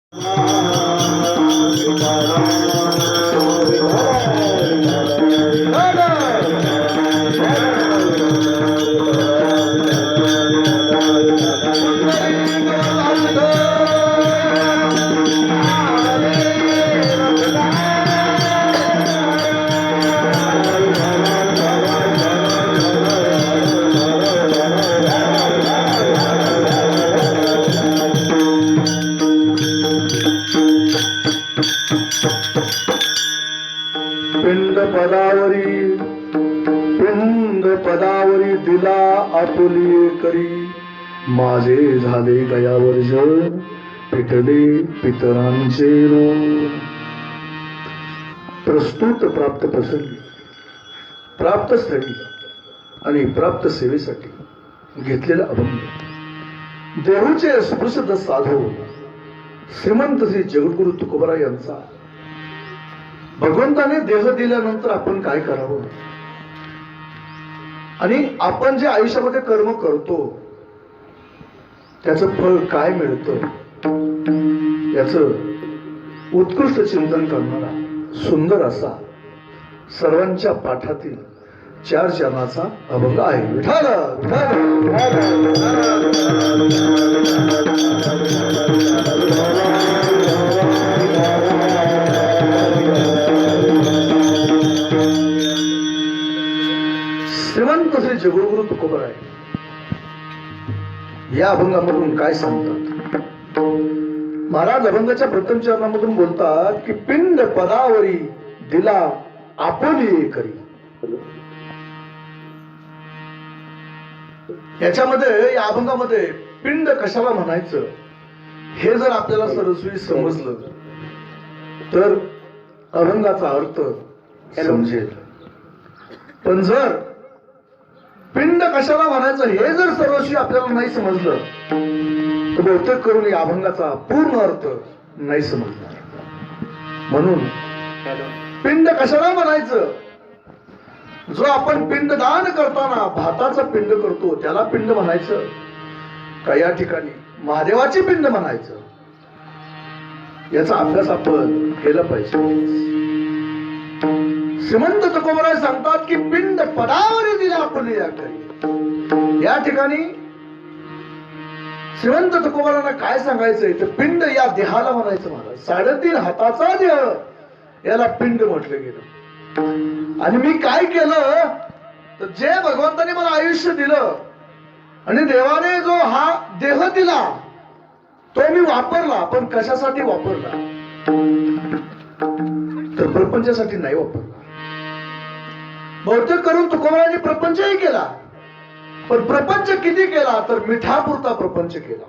पिंड पदावरी दिला आपुली करी, माझे झाले गयावर्ज पिटले पितरांचे ऋण. प्रस्तुत प्राप्त प्रसंगी, प्राप्त स्थळी आणि प्राप्त सेवेसाठी घेतलेला अभंग देहूचे सुप्रसिद्ध साधू श्रीमंत श्री जगद्गुरु तुकोबरा यांचा. भगवंताने देह दिल्यानंतर आपण काय करावं आणि आपण जे आयुष्यामध्ये कर्म करतो त्याचं फळ काय मिळतं याचं उत्कृष्ट चिंतन करणारा सुंदर असा सर्वांच्या पाठातील 4 चरणाचा अभंग आहे. विठाल श्रीमंत श्री जगद्गुरु तुकोबरा या अभंगामधून काय सांगतात महाराज? अभंगाच्या प्रथम चरणामधून बोलतात की पिंड पदावरी दिला आपुली करी. याच्यामध्ये या अभंगामध्ये पिंड कशाला म्हणायचं हे जर आपल्याला सरस्वती समजलं तर अभंगाचा अर्थ समजेल. पण जर पिंड कशाला म्हणायचं हे जर सर्वस्वी आपल्याला नाही समजलं तर बहुतेक करून या अभंगाचा पूर्ण अर्थ नाही समजणार. म्हणून पिंड कशाला म्हणायचं? जो आपण पिंडदान करताना भाताचं पिंड करतो त्याला पिंड म्हणायचं का या ठिकाणी महादेवाची पिंड म्हणायचं? याचा अभ्यास आपण केला पाहिजे. श्रीमंत तुकोबरा सांगतात की पिंड पदावरी दिला आपुली करी. या ठिकाणी श्रीमंत तुकोबरांना काय सांगायचंय तर पिंड या देहाला म्हणायचं. महाराज 3.5 हाताचा देह याला पिंड म्हटलं गेलं. आणि मी काय केलं तर जे भगवंताने मला आयुष्य दिलं आणि देवाने जो हा देह दिला तो मी वापरला. पण कशासाठी वापरला तर प्रपंचासाठी नाही वापरला. बहुतेक करून तुकोबरांनी प्रपंचही केला पण प्रपंच किती केला तर मिठापुरता प्रपंच केला.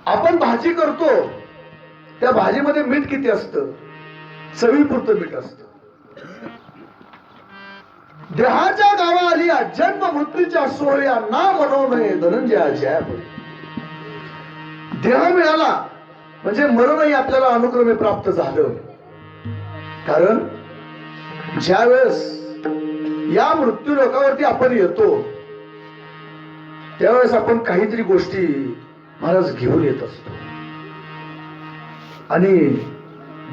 आपण भाजी करतो त्या भाजीमध्ये मीठ किती असतं? चवीपुरतं मीठ असतं. देहाच्या गावा आलिया जन्म मृत्यूच्या सोहळ्या ना म्हणू नये धनंजया जया. देह मिळाला म्हणजे मरणही आपल्याला अनुक्रमे प्राप्त झालं. कारण ज्या वेळेस या मृत्यू लोकावरती आपण येतो त्यावेळेस आपण काहीतरी गोष्टी महाराज घेऊन येत असतो. आणि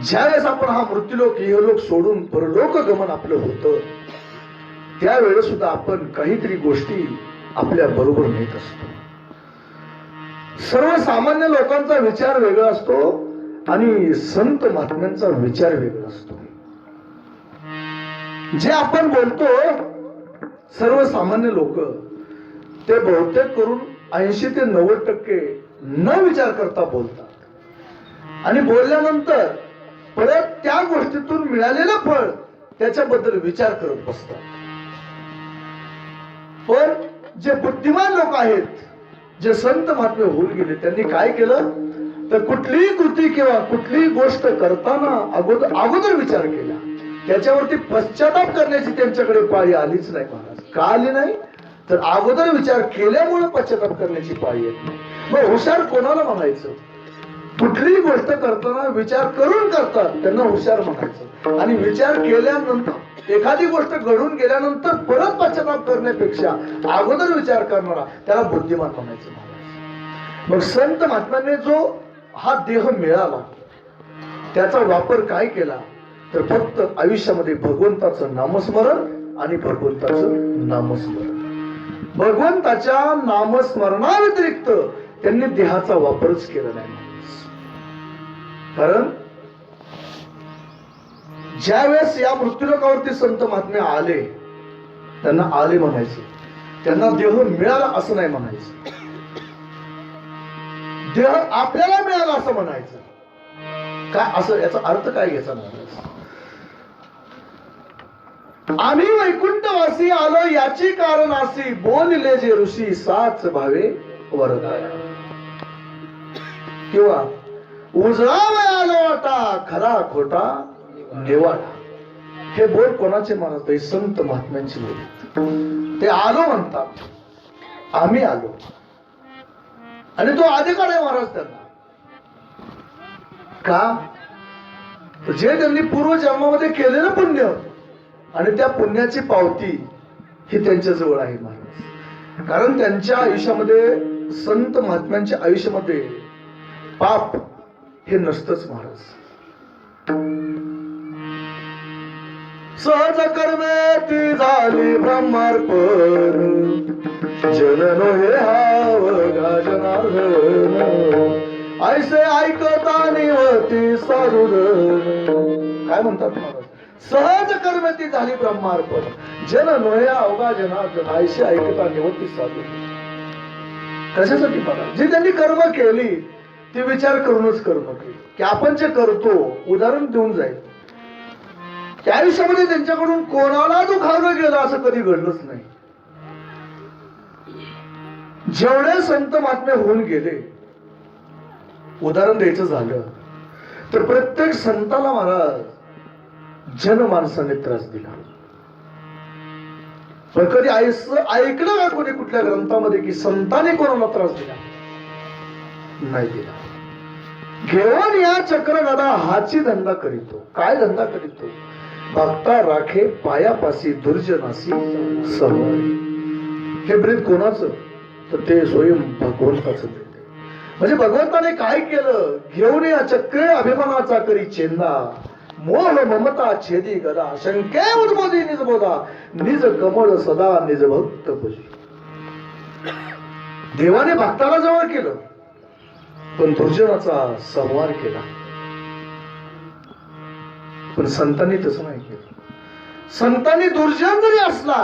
ज्यावेळेस आपण हा मृत्यूलोक इहलोक सोडून परलोक गमन आपलं होतं त्यावेळेस सुद्धा आपण काहीतरी गोष्टी आपल्या बरोबर नेत असतो. सर्वसामान्य लोकांचा विचार वेगळा असतो आणि संत महात्म्यांचा विचार वेगळा असतो. जे आपण बोलतो सर्वसामान्य लोक ते बहुतेक करून 80 ते 90% न विचार करता बोलतात आणि बोलल्यानंतर परत त्या गोष्टीतून मिळालेलं फळ त्याच्याबद्दल विचार करत बसतात. पण जे बुद्धिमान लोक आहेत, जे संत महात्मे होऊन गेले, त्यांनी काय केलं तर कुठलीही कृती किंवा कुठलीही गोष्ट करताना अगोदर विचार केला. त्याच्यावरती पश्चाताप करण्याची त्यांच्याकडे पाळी आलीच नाही. महाराज का आली नाही तर अगोदर विचार केल्यामुळे पश्चाताप करण्याची पाळी येत नाही. मग हुशार कोणाला म्हणायचं? कुठलीही गोष्ट करताना विचार करून करतात त्यांना हुशार म्हणायचं. आणि विचार केल्यानंतर एखादी गोष्ट घडून गेल्यानंतर परत पश्चाताप करण्यापेक्षा अगोदर विचार करणारा त्याला बुद्धिमान म्हणायचं. मग संत महात्म्याने जो हा देह मिळाला त्याचा वापर काय केला तर फक्त आयुष्यामध्ये भगवंताचं नामस्मरण आणि भगवंताचं नामस्मरण. भगवंताच्या नामस्मरणाव्यतिरिक्त त्यांनी देहाचा वापरच केला नाही. कारण ज्या वेळेस या मृत्यूलोकावरती संत महात्मे आले त्यांना आले म्हणायचे, त्यांना देह मिळाला असं नाही म्हणायचं, देह आपल्याला मिळाला असं म्हणायचं. काय असं याचा अर्थ काय घ्यायचा नाही. आम्ही वैकुंठवासी आलो याची कारण अशी बोलले जे ऋषी साच भावे वरदाया. किंवा उजळावया आलो वाटा खरा खोटा निवाडा. हे बोल कोणाचे म्हणत संत महात्म्यांची बोल. ते आलो म्हणतात, आम्ही आलो आणि तो अधिकार आहे महाराज त्यांना. का जे त्यांनी पूर्व जन्मामध्ये केलेलं पुण्य आणि त्या पुण्याची पावती ही त्यांच्या जवळ आहे महाराज. कारण त्यांच्या आयुष्यामध्ये संत महात्म्यांच्या आयुष्यामध्ये पाप हे नसतंच महाराज. सहज कर्मे ती झाली ब्रह्मार्पण जननो हे हावगा जनार्दन ऐसे ऐकता निवती साधुधन. काय म्हणतात महाराज? सहज कर्म ती झाली ब्रह्मार्पण जन नोया अवघा जनार्दन ऐसे ऐकता निवती साधुधन. कशासाठी महाराज? जी त्यांनी कर्म केली ती विचार करूनच कर्म केली की आपण जे करतो उदाहरण देऊन जाईल. त्या आयुष्यामध्ये त्यांच्याकडून कोणाला दुखावलं गेलं असं कधी घडलंच नाही. जेवढे संत महात्मे होऊन गेले उदाहरण द्यायचं झालं तर प्रत्येक संताला महाराज जनमानसाने त्रास दिला. पण कधी ऐकलं का कोणी कुठल्या ग्रंथामध्ये की संतांनी कोणाला त्रास दिला? नाही दिला. घेऊन या चक्र गदा हाची धंदा करीतो. काय धंदा करीतो? भक्ता राखे पायापासी दुर्जनासी समोर. हे ब्रीद कोणाचं? तर ते स्वयं भगवंताचं ब्रीद. म्हणजे भगवंताने काय केलं? घेऊन या चक्रे अभिमानाचा करी चेंदा मोह ममता छेदी गदा शंके उद्बोधी निज बोधा निज कमळ सदा निज भक्त भजी. देवाने भक्ताला जवळ केलं पण दुर्जनाचा संहार केला. पण संतांनी तसं नाही केलं. संतांनी दुर्जन जरी असला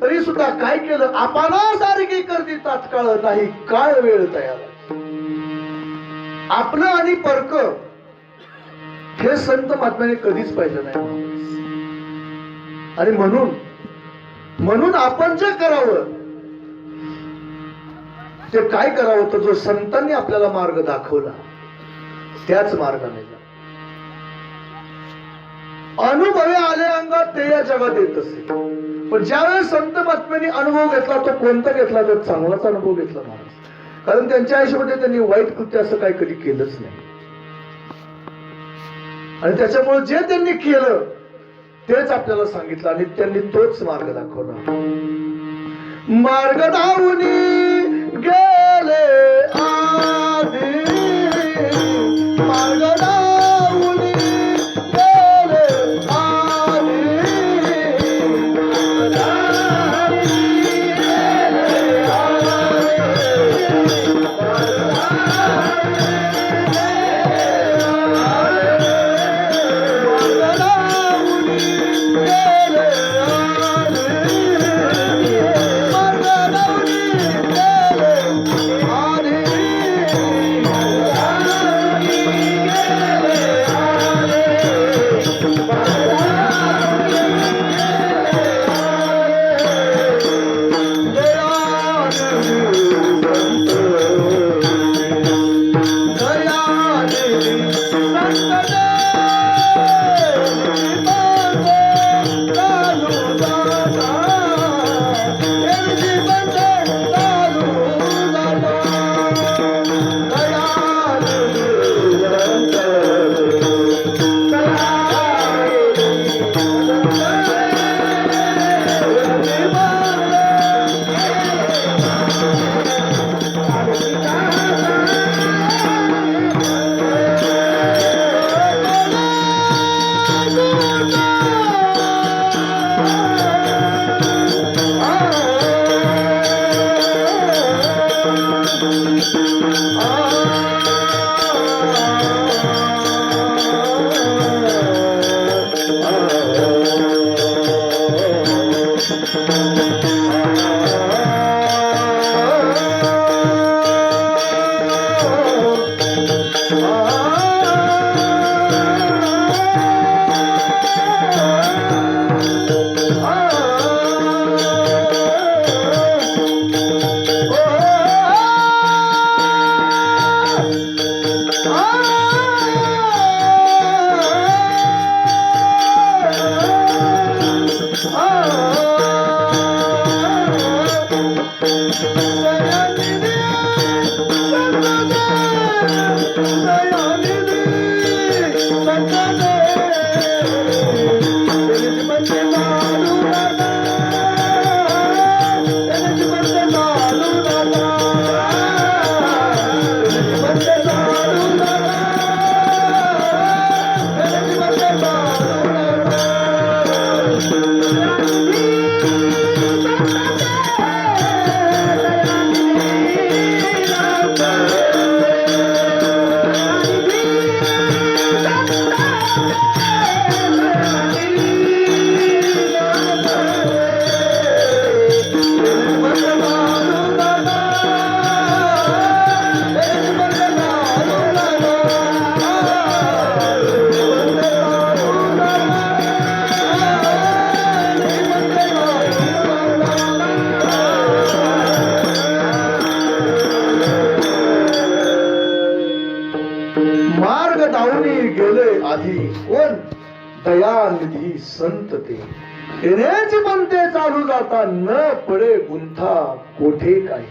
तरी सुद्धा काय केलं? आपणासारखी करती तात्काळ नाही काळ वेळ तयार. आपलं आणि परक हे संत महात्म्याने कधीच पाहिलं नाही. आणि म्हणून आपण जे करावं ते काय करावं? तर जो संतांनी आपल्याला मार्ग दाखवला त्याच मार्गाने जा. अनुभवे आले अंगात ते या जगात येत असे. पण ज्यावेळेस संत महात्म्यांनी अनुभव घेतला तो कोणता घेतला? तर चांगलाच अनुभव घेतला महाराज. कारण त्यांच्या आयुष्यामध्ये त्यांनी वाईट कृत्य असं काही कधी केलंच नाही. आणि त्याच्यामुळे जे त्यांनी केलं तेच आपल्याला सांगितलं आणि त्यांनी तोच मार्ग दाखवला. मार्ग दावूनी गेले आधी मार्ग दावूनी गेले आधी मार्ग धावणी गेले आधी कोण दयानिधी संत ते येण्याची पण ते चालू जाता न पडे गुंथा कोठे काही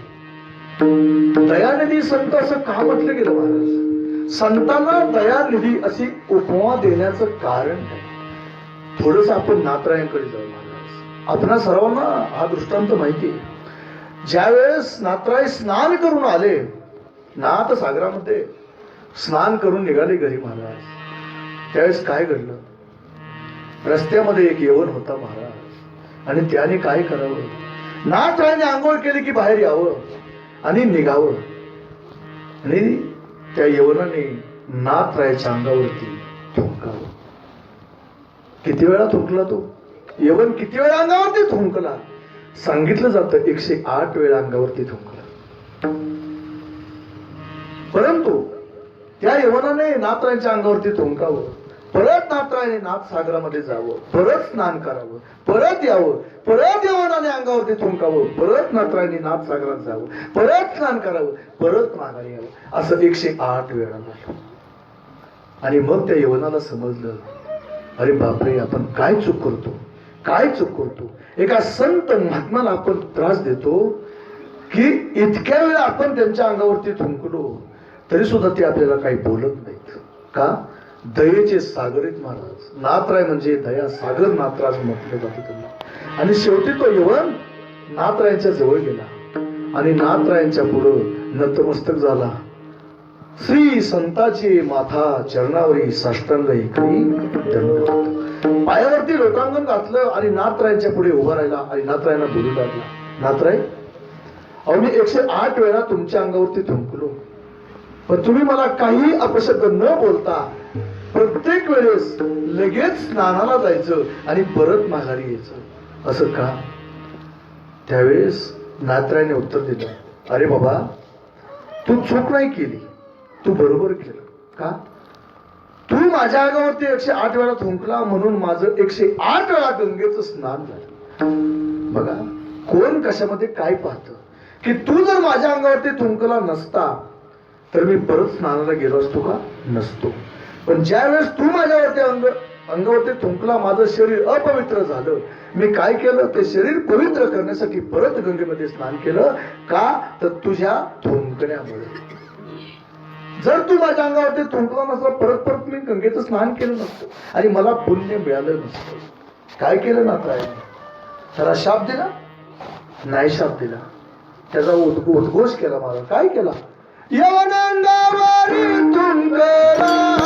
दयानिधी संत असं का म्हटलं गेलं महाराज संतांना दयानिधी अशी उपमा देण्याचं कारण काय थोडस आपण नाथरायांकडे जाऊ महाराज आपणा सर्वांना हा दृष्टांत माहिती आहे ज्यावेळेस नाथराय स्नान करून आले नाथ सागरामध्ये स्नान करून निघाले घरी महाराज त्यावेळेस काय घडलं रस्त्यामध्ये एक यवन होता महाराज आणि त्याने काय करावं नाथरायाने आंघोळ केली की बाहेर यावं आणि निघावं आणि त्या यवनाने नाथरायाच्या अंगावरती थुंकावं किती वेळा थुंकला तो यवन किती वेळा अंगावरती थुंकला सांगितलं जातं 108 वेळा अंगावरती थुंकला परंतु त्या यवनाने नाथरायांच्या अंगावरती थुंकावं परत नाथरायाने नाथ सागरामध्ये जावं परत स्नान करावं परत यावं परत यवनाने अंगावरती थुंकावं परत नाथरायाने नाथ सागरात जावं परत स्नान करावं परत माघारी यावं असं 108 वेळा झालं आणि मग त्या यवनाला समजलं अरे बापरे आपण काय चूक करतो एका संत महात्म्याला आपण त्रास देतो की इतक्या वेळ आपण त्यांच्या अंगावरती थुंकलो तरी सुद्धा ते आपल्याला काही बोलत नाहीत का दयेचे सागर आहेत महाराज नाथराय म्हणजे दया सागर नाथराज म्हटलं जातं त्यांना आणि शेवटी तो यवन नाथरायांच्या जवळ गेला आणि नाथरायांच्या पुढं नतमस्तक झाला श्री संताची माथा चरणावरी साष्टांग इकडी दंड पायावरती लोटांगण घातलं आणि नाथरायांच्या पुढे उभा राहिला आणि नाथरायांना बोलू लागला नाथराय अहो मी 108 वेळा तुमच्या अंगावरती थुंकलो पण तुम्ही मला काही अपशब्द न बोलता प्रत्येक वेळेस लगेच स्नानाला जायचं आणि परत माघारी यायचं असं का त्यावेळेस नाथरायाने उत्तर दिलं अरे बाबा तू चूक नाही केली तू बरोबर केलं का तू माझ्या अंगावरती 108 वेळा थुंकला म्हणून माझं 108 वेळा गंगेचं स्नान झालं बघा कोण कशामध्ये काय पाहतं की तू जर माझ्या अंगावरती थुंकला नसता तर मी परत स्नानाला गेलो असतो का नसतो पण ज्या वेळेस तू माझ्यावरती अंगावरती थुंकला माझं शरीर अपवित्र झालं मी काय केलं ते शरीर पवित्र करण्यासाठी परत गंगेमध्ये स्नान केलं का तर तुझ्या थुंकण्यामुळे जर तू माझ्या अंगावरती थुंकला नसता परत मी गंगेचं स्नान केलं नसतं आणि मला पुण्य मिळालं नसतं काय केलं नाथरायाने त्याला शाप दिला नाही शाप दिला त्याचा उद्घोष केला मला काय केला यवनांगावरी थुंकला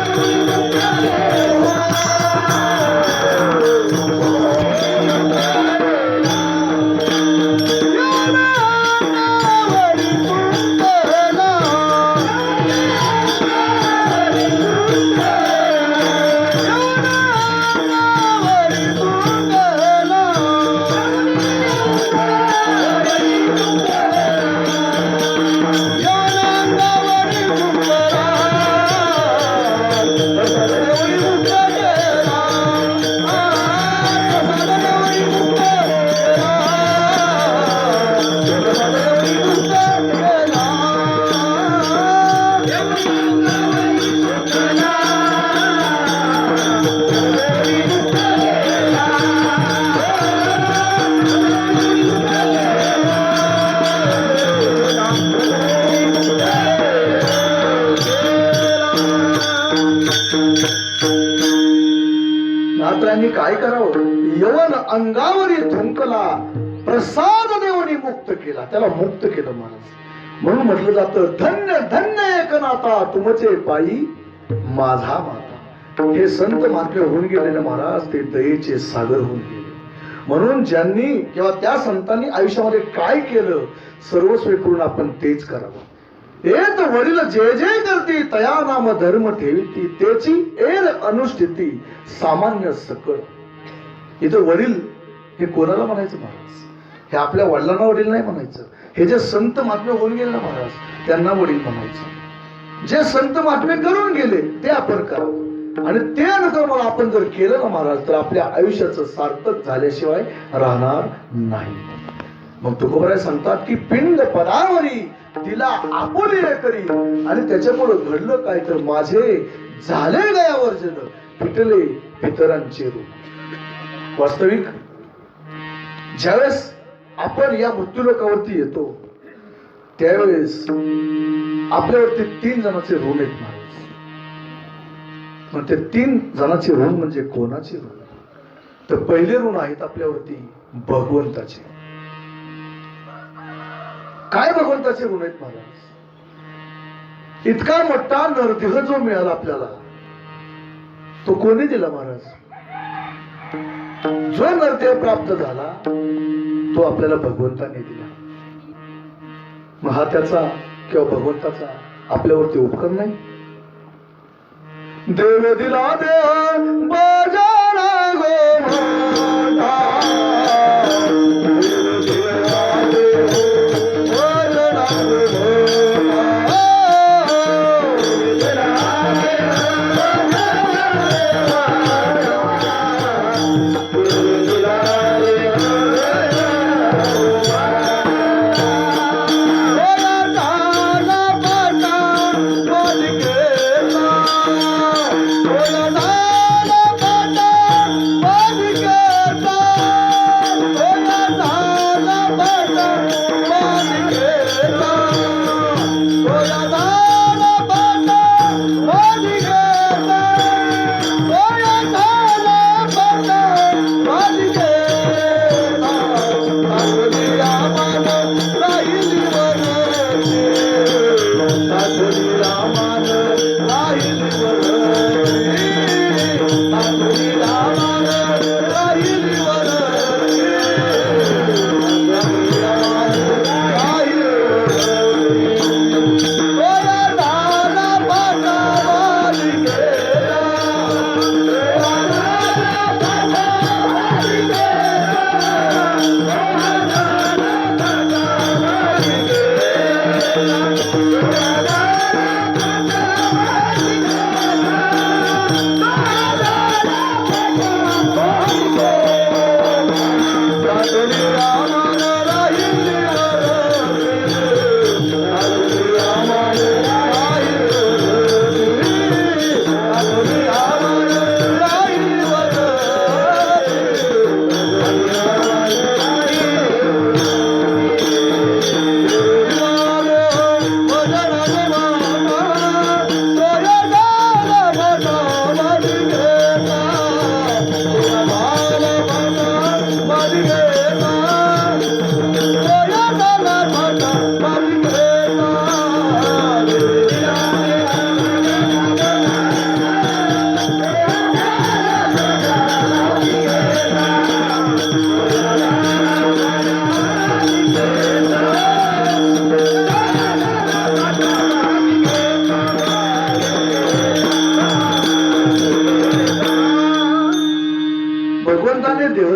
Thank you. त्यांनी काय करावं? यवन अंगावरी थुंकला, प्रसाद देवनी मुक्त केला. त्याला मुक्त केलं महाराज. म्हणून म्हटलं जातं, धन्य धन्य एकनाथा तुमचे पायी माझा माता. हे संत महात्मे होऊन गेलेले महाराज, ते दयेचे सागर होऊन गेले. म्हणून ज्यांनी किंवा त्या संतांनी आयुष्यामध्ये काय केलं, सर्वस्व करून आपण तेच करावं. एक वडील जे जे करती, तया नाम धर्म ठेविती, त्याची एर अनुष्ठिती सामान्य सकळ. इथं वडील हे कोणाला म्हणायचं महाराज? हे आपल्या वडिलांना वडील नाही म्हणायचं. हे जे संत महात्मे होऊन गेले ना महाराज, त्यांना वडील म्हणायचं. जे संत महात्मे करून गेले ते आपण करावं. आणि ते अनुकरण आपण जर केलं ना महाराज, तर आपल्या आयुष्याचं सार्थक झाल्याशिवाय राहणार नाही. मग तुकोबराय सांगतात की पिंड पदावरी तिला आपुले करी. आणि त्याच्यामुळे घडलं काय, तर माझे झाले गयावर जन, पिटले पितरांचे रूप. वास्तविक ज्यावेळेस आपण या मृत्यूलोकावरती येतो, त्यावेळेस आपल्यावरती 3 जणांचे ऋण आहेत महाराज. मग ते 3 जणांचे ऋण म्हणजे कोणाचे ऋण? तर पहिले ऋण आहेत आपल्यावरती भगवंताचे. काय भगवंताचे ऋण आहेत महाराज? इतका मोठा नरदेह जो मिळाला आपल्याला, तो कोणी दिला महाराज? जो नरदेह प्राप्त झाला तो आपल्याला भगवंताने दिला. मग हा त्याचा किंवा भगवंताचा आपल्यावरती उपकार नाही? देव दिला देव बजाना गोमाता, देव दिला देव बजाना गोमाता, देव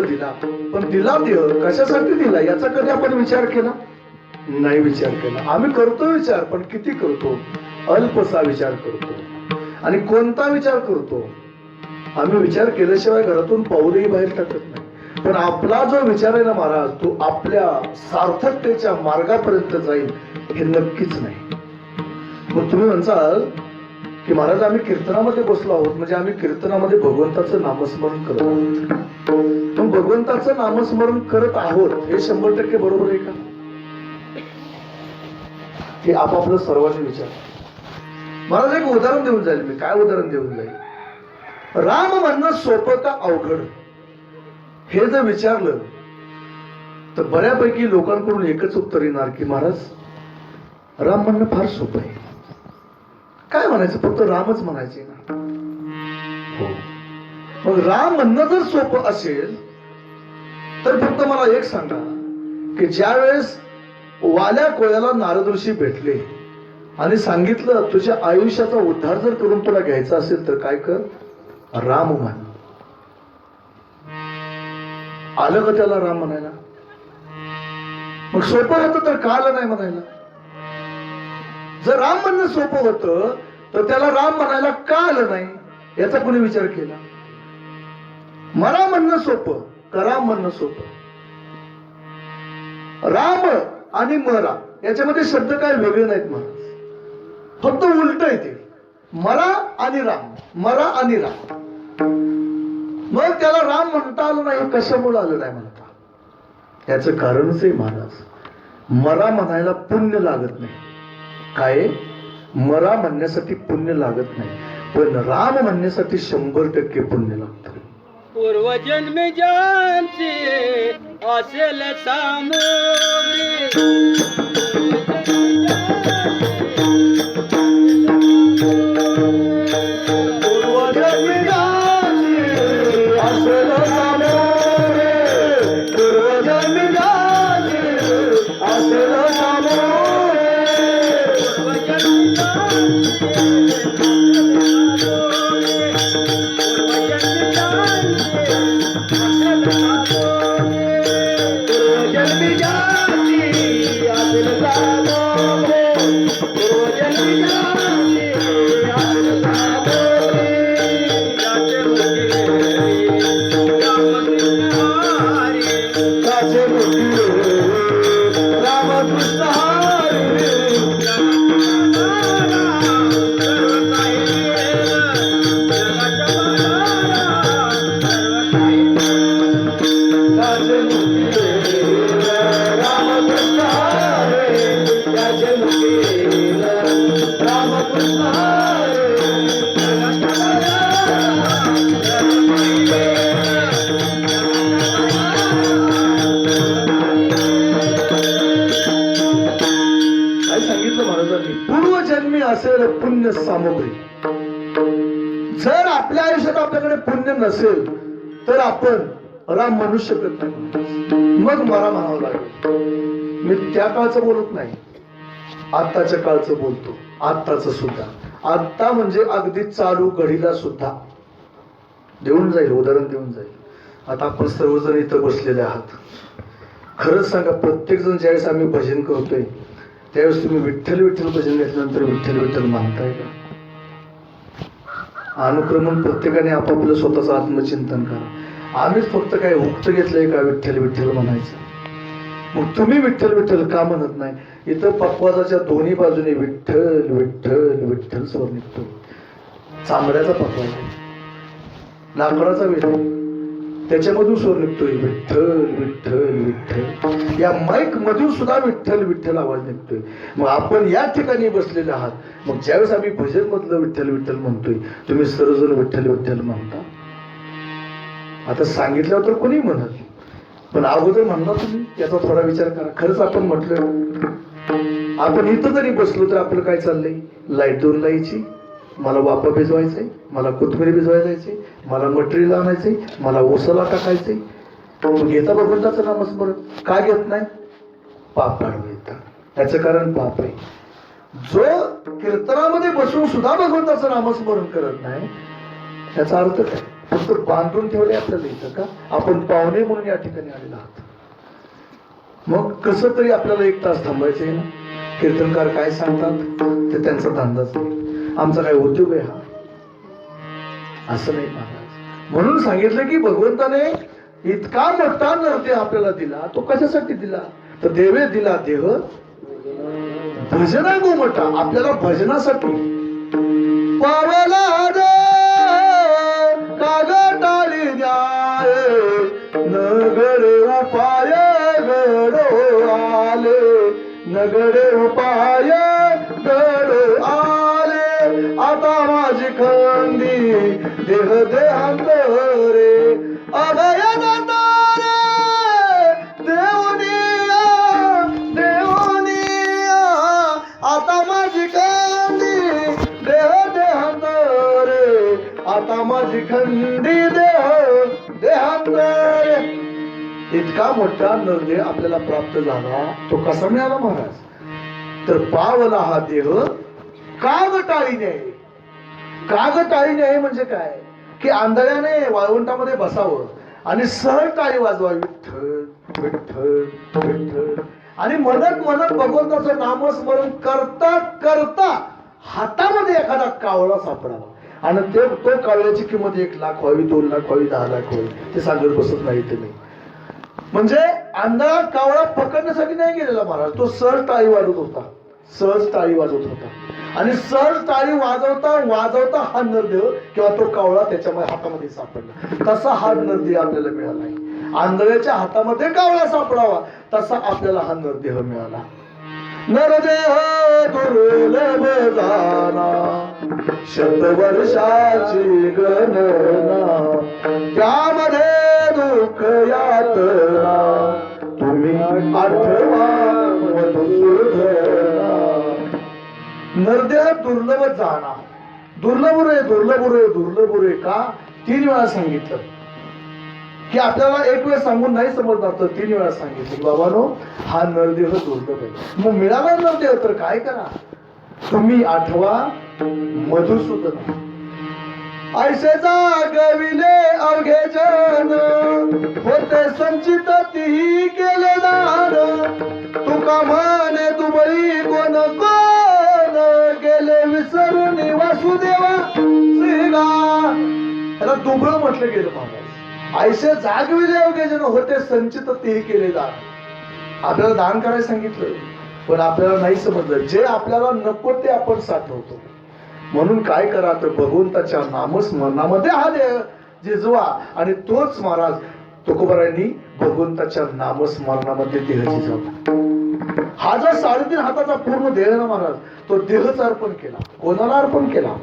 दिला देव दिला देह कशासाठी दिला याचा कधी आपण विचार केला नाही? विचार केला. आम्ही करतो विचार, पण किती करतो? अल्पसा विचार करतो. आणि कोणता विचार करतो? आम्ही विचार केल्याशिवाय घरातून पाऊलही बाहेर टाकत नाही. पण आपला जो विचार आहे ना महाराज, तो आपल्या सार्थकतेच्या मार्गापर्यंत जाईल हे नक्कीच नाही. मग तुम्ही म्हणसाल की महाराज आम्ही कीर्तनामध्ये बसलो आहोत, म्हणजे आम्ही कीर्तनामध्ये भगवंताचं नामस्मरण करत आहोत. पण भगवंताचं नामस्मरण करत आहोत हे 100% बरोबर आहे का? हे आपापलं सर्वांनी विचार. महाराज एक उदाहरण देऊन जाईल मी. काय उदाहरण देऊन जाईल? राम म्हणणं सोपं का अवघड हे जर विचारलं तर बऱ्यापैकी लोकांकडून एकच उत्तर येणार की महाराज राम म्हणणं फार सोपं आहे. काय म्हणायचं, फक्त रामच म्हणायचे ना. हो, मग राम म्हणणं जर सोपं असेल तर फक्त मला एक सांगा की ज्या वेळेस वाल्या कोळ्याला नारद ऋषी भेटले आणि सांगितलं तुझ्या आयुष्याचा उद्धार जर करून तुला घ्यायचा असेल तर काय कर, राम म्हण. आलं का त्याला राम म्हणायला? मग सोपं होतं तर का आलं नाही म्हणायला? जर राम म्हणणं सोपं होतं तर त्याला राम म्हणायला का आलं नाही याचा कोणी विचार केला? मला म्हणणं सोपं का राम म्हणणं सोपं? राम आणि मरा याच्यामध्ये शब्द काय वेगळे नाहीत महाराज, फक्त उलट येते. मरा आणि राम, मरा आणि राम. मग त्याला राम म्हणता आलं नाही, कशामुळे आलं नाही म्हणता? याचं कारणच आहे महाराज, मरा म्हणायला पुण्य लागत नाही. काय? मरा म्हणण्यासाठी पुण्य लागत नाही, पण राम म्हणण्यासाठी 100% पुण्य लागतं. पूर्वजन्मी ज्यांची असेल सामोरी, पूर्वजन्मी ज्यांची असेल सामोरे, पूर्वजन्मी ज्यांची असेल सामोरे, पूर्वजन्मी असेल पुण्य सामग्री. जर आपल्या आयुष्यात आपल्याकडे पुण्य नसेल तर आपण राम म्हणू शकत नाही, मग मला म्हणावं लागेल. मी त्या काळचं बोलत नाही, आत्ताच्या काळचं बोलतो. आत्ताच सुद्धा, आत्ता म्हणजे अगदी चालू घडीला सुद्धा देऊन जाईल, उदाहरण देऊन जाईल. आता आपण सर्वजण इथं बसलेले आहात. खरंच सांगा, प्रत्येक जण ज्यावेळेस आम्ही भजन करतोय त्यावेळेस तुम्ही विठ्ठल विठ्ठल भजन घेतल्यानंतर विठ्ठल विठ्ठल मानताय का? अनुक्रमण प्रत्येकाने आपापलं स्वतःचं आत्मचिंतन करा. आम्हीच फक्त काय उक्त घेतलंय का विठ्ठल विठ्ठल म्हणायचं? मग तुम्ही विठ्ठल विठ्ठल का म्हणत नाही? इथं पक्वादाच्या दोन्ही बाजूने विठ्ठल विठ्ठल विठ्ठल स्वर निघतो. चांगल्याचा पक्वाद आहे, लाकडाचा वेळ त्याच्यामधून स्वर निघतोय विठ्ठल विठ्ठल विठ्ठल. या माईक मधून सुद्धा विठ्ठल विठ्ठल आवाज निघतोय. मग आपण या ठिकाणी बसलेले आहात, मग ज्यावेळेस आम्ही भजन मधलं विठ्ठल विठ्ठल म्हणतोय तुम्ही सर्वजण विठ्ठल विठ्ठल म्हणता. आता सांगितल्यावर तर कोणी म्हणत, पण अगोदर म्हणणार तुम्ही याचा थोडा विचार करा. खरंच आपण म्हटलं, आपण इथं जरी बसलो तर आपलं काय चाललंय? लाईट दोन लाईची, मला वापा भिजवायचंय, मला कोथमिरी भिजवायला जायचंय, मला मटेरियल आणायचंय, मला ओसाला टाकायचंय. घेता भगवंताचं नामस्मरण का घेत नाही? पाप वाढवता. त्याचं कारण पाप आहे. जो कीर्तनामध्ये बसून सुद्धा भगवंताचं नामस्मरण करत नाही त्याचा अर्थ काय? फक्त बांधून ठेवले आपल्याला इथं का? आपण पाहुणे म्हणून या ठिकाणी आलेलो आहात. मग कसं तरी आपल्याला 1 तास थांबायचंय ना. कीर्तनकार काय सांगतात ते त्यांचा धंदाच आहे, आमचा काय उद्योग आहे हा? असं नाही महाराज. म्हणून सांगितलं की भगवंताने इतका मोठा नरदेह आपल्याला दिला. तो कशासाठी दिला? तर देवे दिला देह भजना गोमटा, आपल्याला भजनासाठी. पावला कागटाळी न्याय नगडे उपाय घडो आले, नगडे उपाय घडो आले. आता माझी खंडी देह देहांत रे अभय दाता रे देवनिया देवनिया आता माझी खंडी देह देहांत रे आता माझी खंडी देह देहांत रे. इतका मोठा नरदेह आपल्याला प्राप्त झाला तो कसा मिळाला महाराज तर पावला हा देह कागटाळीने आहे. कागटाळीने आहे म्हणजे काय की आंधळ्याने वाळवंटामध्ये बसावं आणि सहज टाळी वाजवावी विठ्ठल विठ्ठल विठ्ठल आणि म्हणत म्हणत भगवंताचं नामस्मरण करता करता हातामध्ये एखादा कावळा सापडावा आणि तो कावळ्याची किंमत 1 लाख व्हावी 2 लाख व्हावी 10 लाख व्हावी ते सांगत बसत नाही तुम्ही. म्हणजे आंधळा कावळा पकडण्यासाठी नाही गेलेला महाराज तो सहज टाळी वाजवत होता सहज टाळी वाजवत होता आणि सहज टाळी वाजवता वाजवता हा नरदेह किंवा तो कावळा त्याच्या हातामध्ये सापडला. तसा हा नरदेह आपल्याला मिळाला. आंधळ्याच्या हातामध्ये कावळा सापडावा तसा आपल्याला हा नरदेह मिळाला. नरदेह दुर्लभ जाना शतवर्षाची गणना त्यामध्ये दुःख यातना तुम्ही आठवा मधुसूदना. नरदेह दुर्लभ जाना दुर्लभ रे दुर्लभ रे दुर्लभ रे का 3 वेळा सांगितलं की आपल्याला 1 वेळ सांगून नाही समजणार तर 3 वेळा सांगितलं बाबानो हा नरदेह दुर्लभ आहे. मग मिळाला नरदेह तर काय करा तुम्ही आठवा मधुसूदन. ऐसे जागविले अवघे जन होते संचित तीही केले दान तुका म्हणे दुबळी कोण कोण गेले विसरून वासुदेवा श्रीगा. त्याला दुबळ म्हटलं गेलं महाराज. ऐसे जागविले अवघे जन होते संचित तीही केले दान. आपल्याला दान करायला सांगितलं पण आपल्याला नाही समजलं जे आपल्याला नको ते आपण साठवतो. म्हणून काय करा तर भगवंताच्या नामस्मरणामध्ये हा देह जिजवा आणि तोच महाराज तुकोबारायांनी भगवंताच्या नामस्मरणामध्ये देह जिजवला. हा जो 3.5 हाताचा पूर्ण देह ना महाराज तो देहच अर्पण केला. कोणाला अर्पण केला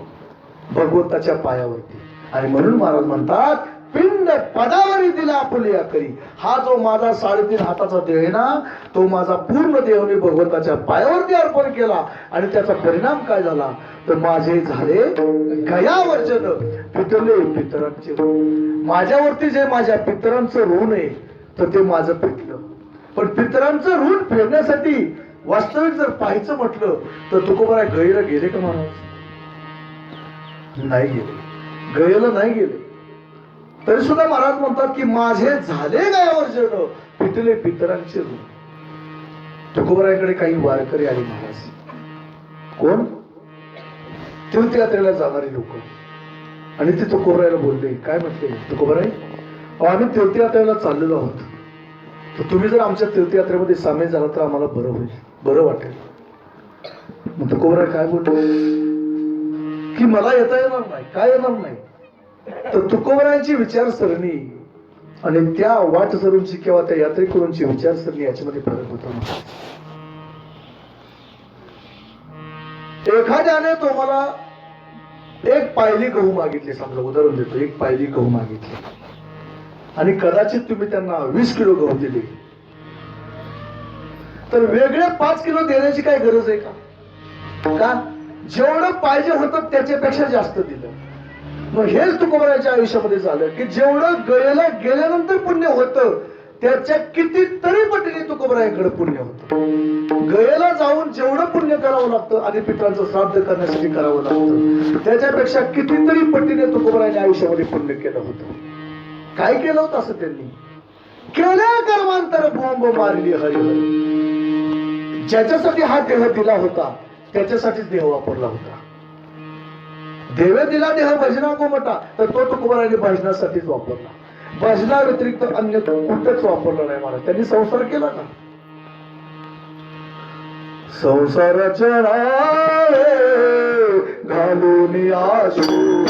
भगवंताच्या पायावरती. आणि म्हणून महाराज म्हणतात पिंड पदावरी दिला आपुल्या करी. हा जो माझा 3.5 हाताचा देह आहे ना तो माझा पूर्ण देह मी भगवंताच्या पायावरती अर्पण केला आणि त्याचा परिणाम काय झाला तर माझे झाले गयावर्जन पितरले पितरांचे ऋण. माझ्यावरती जे माझ्या पितरांचं ऋण आहे तर ते माझं पिटलं. पण पितरांचं ऋण फेडण्यासाठी वास्तविक जर पाहायचं म्हटलं तर तुकोबाराय गैला गेले का महाराज नाही गेले. गैला नाही गेले तरी सुद्धा महाराज म्हणतात की माझे झाले गयावर्जन पिटले पितरांचे ऋण. तुकोबारायकडे काही वारकरी आले महाराज. कोण तीर्थयात्रेला जाणारी लोक आणि ते तुकोबारायला बोलले काय म्हटले तुकोबाराय आम्ही तीर्थयात्रेला चाललेलो आहोत तर तुम्ही जर आमच्या तीर्थयात्रेमध्ये सामील झाला तर आम्हाला बरं होईल बरं वाटेल. मग तुकोबाराय काय बोलले की मला येता येणार नाही काय येणार नाही. तर तुकोबारायांची विचारसरणी आणि त्या वाटसरूंची किंवा त्या यात्रेकरूंची विचारसरणी याच्यामध्ये फरक होता. एखाद्याने तुम्हाला 1 पायली गहू मागितले समजा उदाहरण देतो 1 पायली गहू मागितले आणि कदाचित तुम्ही त्यांना 20 किलो गहू दिले तर वेगळे 5 किलो देण्याची काय गरज आहे का जेवढं पाहिजे होतं त्याच्यापेक्षा जास्त दिलं. मग हेच तुकोबाराच्या आयुष्यामध्ये झालं की जेवढं गयला गेल्यानंतर पुण्य होतं त्याच्या कितीतरी पटीने तुकोबारायांकडे पुण्य होतं. गयला जाऊन जेवढं पुण्य करावं लागतं आणि पितरांचं श्राद्ध करण्यासाठी करावं लागतं त्याच्यापेक्षा कितीतरी पटीने तुकोबारायांनी आयुष्यामध्ये पुण्य केलं होतं. काय केलं होतं असं त्यांनी केल्या कर्मांतर बोंब मारली हरिहर. ज्याच्यासाठी हा देह दिला होता त्याच्यासाठीच देह वापरला होता. देवे दिला देह भजना गोमटा तर तो तुकोबारायांनी भजनासाठीच वापरला. भजना व्यतिरिक्त अन्य कुठंच वापरलं नाही महाराज. त्यांनी संसार केला ना संसाराच्या घालून आशू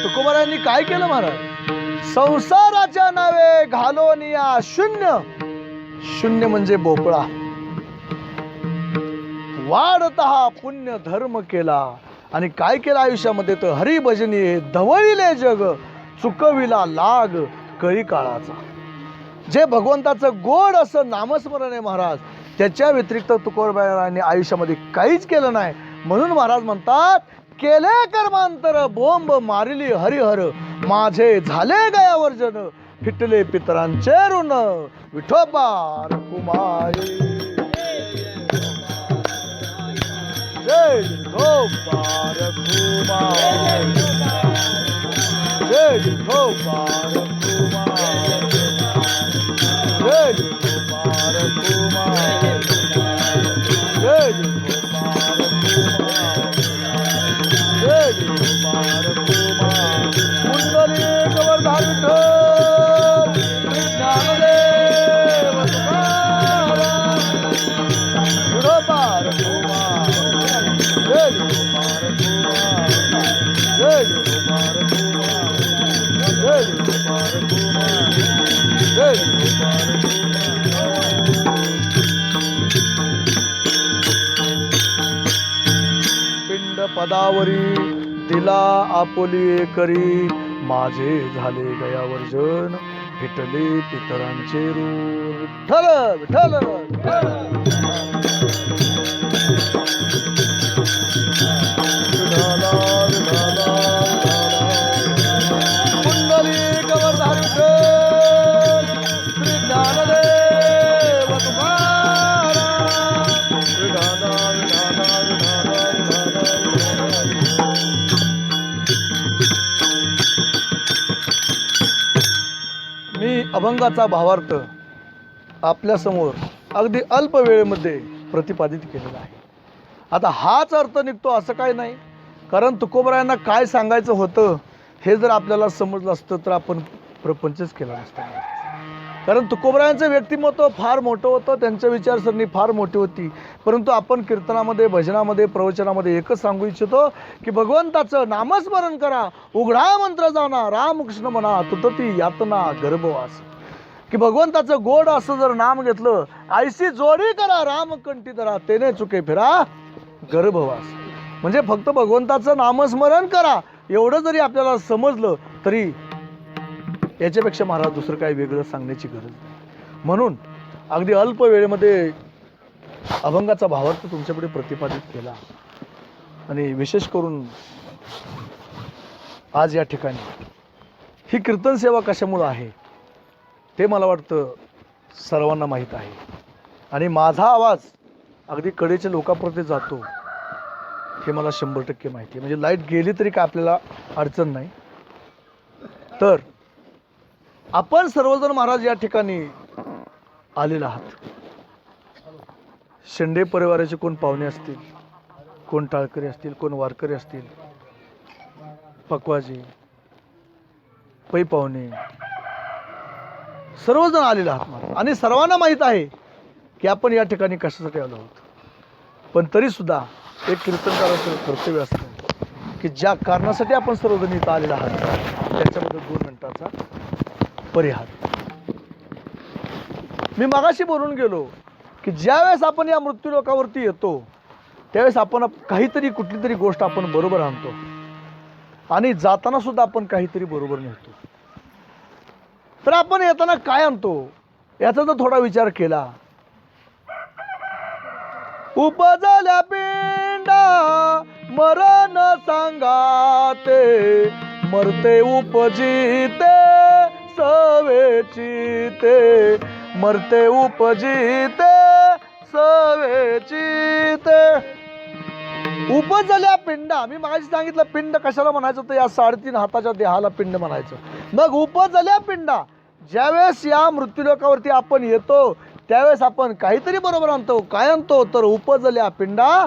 तुकोबारायांनी काय केलं महाराज? संसाराच्या नावे घालून या शून्य, शून्य म्हणजे भोपळा, वाढत हा पुण्य धर्म केला. आणि काय केलं आयुष्यामध्ये? तर हरिभजनी धवळिले जग, चुकविला लाग कळी काळाचा. जे भगवंताचं गोड असं नामस्मरण आहे महाराज, त्याच्या व्यतिरिक्त तुकोबारायांनी आयुष्यामध्ये काहीच केलं नाही. म्हणून महाराज म्हणतात, केले कर्मांतर बोंब मारिली हरिहर, माझे झाले गयावर जन, फिटले पितरांचे ऋण, विठोबा रखुमाई. जय विठोबा रखुमाई, जय विठोबा रखुमाई, जय विठोबा रखुमाई, जय विठोबा रखुमाई. कुंडली गवर्धन विठ्ठल ज्ञानदेव तुकाराम, विठोबा रखुमाई, जय विठोबा रखुमाई, जय विठोबा रखुमाई, जय विठोबा रखुमाई, जय विठोबा रखुमाई. पिंड पदावरी दिला आपुली करी, माझे झाले गयावर जन, फिटले पितरांचे ऋण. विठ्ठल विठ्ठल कुंडली गवर्धन श्री ज्ञानदेव तुकाराम, विठ्ठल मी अभंगाचा भावार्थ आपल्या समोर अगदी अल्प वेळेमध्ये प्रतिपादित केलेला आहे. आता हाच अर्थ निघतो असं काही नाही, कारण तुकोबारायांना काय सांगायचं होतं हे जर आपल्याला समजलं असतं तर आपण प्रपंचच केला नसता. कारण तुकोबारायांचं व्यक्तिमत्व फार मोठं होतं, त्यांच्या विचारसरणी फार मोठी होती. परंतु आपण कीर्तनामध्ये, भजनामध्ये, प्रवचनामध्ये एकच सांगू इच्छितो की भगवंताचं नामस्मरण करा, उघडा मंत्र जाणा, रामकृष्ण म्हणा, तुटती यातना गर्भवास. की भगवंताचं गोड असं जर नाम घेतलं, आईशी जोडी करा, रामकंठी धरा, तेने चुके फिरा गर्भवास. म्हणजे फक्त भगवंताचं नामस्मरण करा एवढं जरी आपल्याला समजलं तरी याच्यापेक्षा महाराज दुसरं काही वेगळं सांगण्याची गरज नाही. म्हणून अगदी अल्प वेळेमध्ये अभंगाचा भावार्थ तुमच्यापुढे प्रतिपादित केला. आणि विशेष करून आज या ठिकाणी ही कीर्तन सेवा कशामुळं आहे ते मला वाटतं सर्वांना माहीत आहे. आणि माझा आवाज अगदी कडेच्या लोकांपर्यंत जातो हे मला 100% माहिती आहे. म्हणजे लाईट गेली तरी काय आपल्याला अडचण नाही. तर आपण सर्वजण महाराज या ठिकाणी आलेला आहात. शेंडे परिवाराचे कोण पाहुणे असतील, कोण टाळकरी असतील, कोण वारकरी असतील, पकवाजी, पै पाहुणे, सर्वजण आलेले आहात महाराज. आणि सर्वांना माहीत आहे की आपण या ठिकाणी कशासाठी आलो आहोत. पण तरी सुद्धा एक कीर्तनकाराचं कर्तव्य असतं की ज्या कारणासाठी आपण सर्वजण इथं आलेला आहात त्याच्याबद्दल 2 मिनिटाचा परिहार. मी मगाशी बोलून गेलो की ज्यावेळेस आपण या मृत्यूलोकावरती येतो त्यावेळेस आपण काहीतरी कुठली तरी गोष्ट आपण बरोबर आणतो आणि जाताना सुद्धा आपण काहीतरी बरोबर नेतो. तर आपण येताना काय आणतो याचा जर थोडा विचार केला. उपजल्या पिंडा मरण सांगाते, मरते उपजिते सवेचिते, मरते उपजिते सवेचिते. उपजल्या पिंडा, मी मागाशी सांगितलं पिंड कशाला म्हणायचं तर या 3.5 हाताच्या देहाला पिंड म्हणायचं. मग उपजल्या पिंडा, ज्यावेळेस या मृत्यूलोकावरती आपण येतो त्यावेळेस आपण काहीतरी बरोबर आणतो. काय आणतो तर उपजल्या पिंडा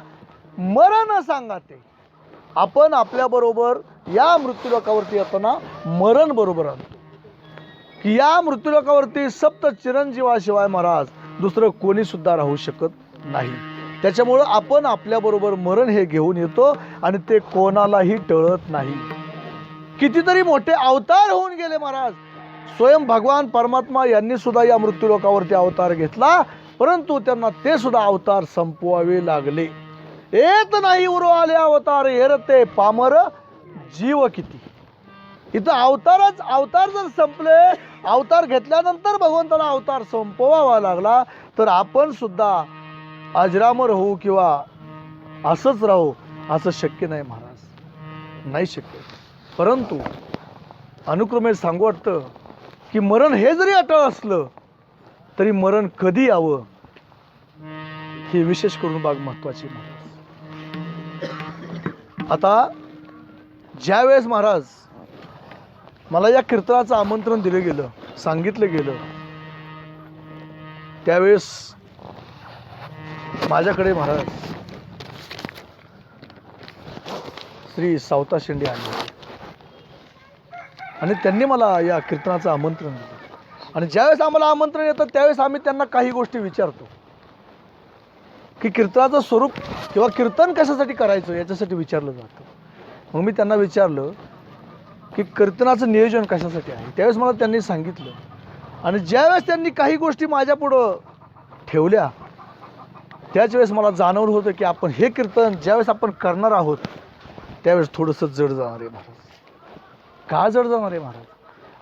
मरण सांगाते. आपण आपल्याबरोबर या मृत्यूलोकावरती येताना मरण बरोबर आणतो की या मृत्यूलोकावरती सप्त चिरंजीवाशिवाय महाराज दुसरं कोणी सुद्धा राहू शकत नाही. त्याच्यामुळं आपण आपल्याबरोबर मरण हे घेऊन येतो आणि ते कोणालाही टळत नाही. कितीतरी मोठे अवतार होऊन गेले महाराज. स्वयं भगवान परमात्मा यांनी सुद्धा या मृत्यूलोकावरती अवतार घेतला, परंतु त्यांना ते सुद्धा अवतार संपवावे लागले. येत नाही उरो आले अवतार हेरते पामर जीव किती. इथं अवतार जर संपले, अवतार घेतल्यानंतर भगवंताला अवतार संपवावा लागला तर आपण सुद्धा अजरामर होऊ किंवा असंच राहू असं शक्य नाही महाराज, नाही शक्य. परंतु अनुक्रमे सांगू वाटतं की मरण हे जरी अटळ असलं तरी मरण कधी यावं ही विशेष करून बाब महत्वाची महाराज. आता ज्यावेळेस महाराज मला या कीर्तनाचं आमंत्रण दिलं गेलं, सांगितलं गेलं, त्यावेळेस माझ्याकडे महाराज श्री सावता शेंडे आले आणि त्यांनी मला या कीर्तनाचं आमंत्रण दिलं. आणि ज्यावेळेस आम्हाला आमंत्रण येतं त्यावेळेस आम्ही त्यांना काही गोष्टी विचारतो की कीर्तनाचं स्वरूप किंवा कीर्तन कशासाठी करायचं याच्यासाठी विचारलं जातं. मग मी त्यांना विचारलं की कीर्तनाचं नियोजन कशासाठी आहे. त्यावेळेस मला त्यांनी सांगितलं आणि ज्यावेळेस त्यांनी काही गोष्टी माझ्यापुढं ठेवल्या त्याच वेळेस मला जाणवलं होतं की आपण हे कीर्तन ज्यावेळेस आपण करणार आहोत त्यावेळेस थोडंसं जड जाणार आहे महाराज. का जड जाणार आहे महाराज?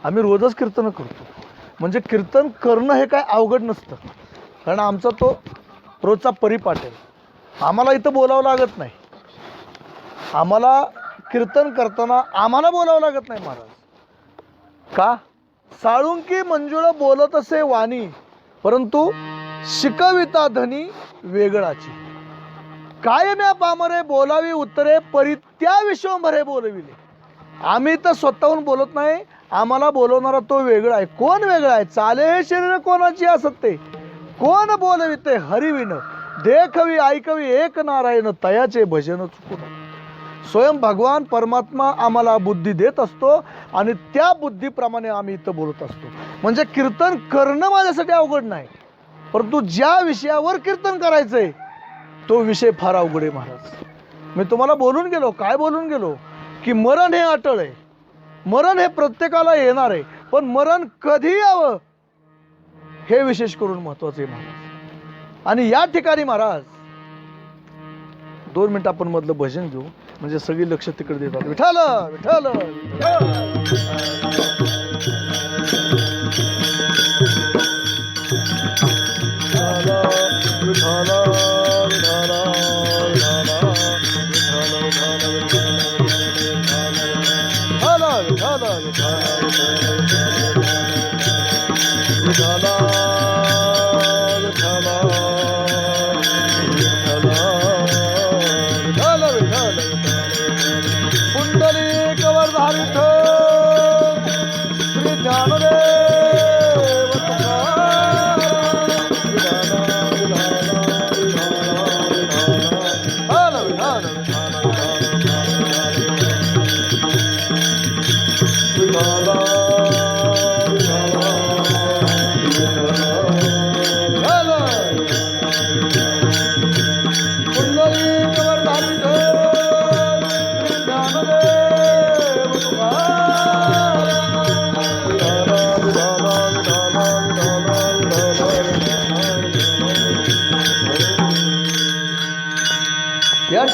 आम्ही रोजच कीर्तन करतो, म्हणजे कीर्तन करणं हे काय अवघड नसतं, कारण आमचा तो रोजचा परिपाठ आहे. आम्हाला इथं बोलावं लागत नाही. आम्हाला कीर्तन करताना आम्हाला बोलावं लागत नाही महाराज. का? साळुंकी मंजुळ बोलत असे वाणी, परंतु शिकविता धनी वेगळाची. कायम्या पामरे बोलावी उत्तरे, परित्या विश्वंभरे बोलविले. आम्ही तर स्वतःहून बोलत नाही, आम्हाला बोलवणारा तो वेगळा आहे. कोण वेगळा आहे? चाले हे शरीर कोणाची असत ते, कोण बोलविते हरिविन, देखवी ऐकवी एक नारायण, तयाचे भजन चुकून. स्वयं भगवान परमात्मा आम्हाला बुद्धी देत असतो आणि त्या बुद्धीप्रमाणे आम्ही इथं बोलत असतो. म्हणजे कीर्तन करणं माझ्यासाठी अवघड नाही, परंतु ज्या विषयावर कीर्तन करायचंय तो विषय फार अवघड आहे महाराज. मी तुम्हाला बोलून गेलो, काय बोलून गेलो की मरण हे अटळ आहे, मरण हे प्रत्येकाला येणार आहे, पण मरण कधी यावं हे विशेष करून महत्वाचं आहे महाराज. आणि या ठिकाणी महाराज 2 मिनिटं आपण मधलं भजन घेऊ, म्हणजे सगळी लक्ष तिकडे देतात. विठ्ठल विठ्ठल विठ्ठल विठ्ठल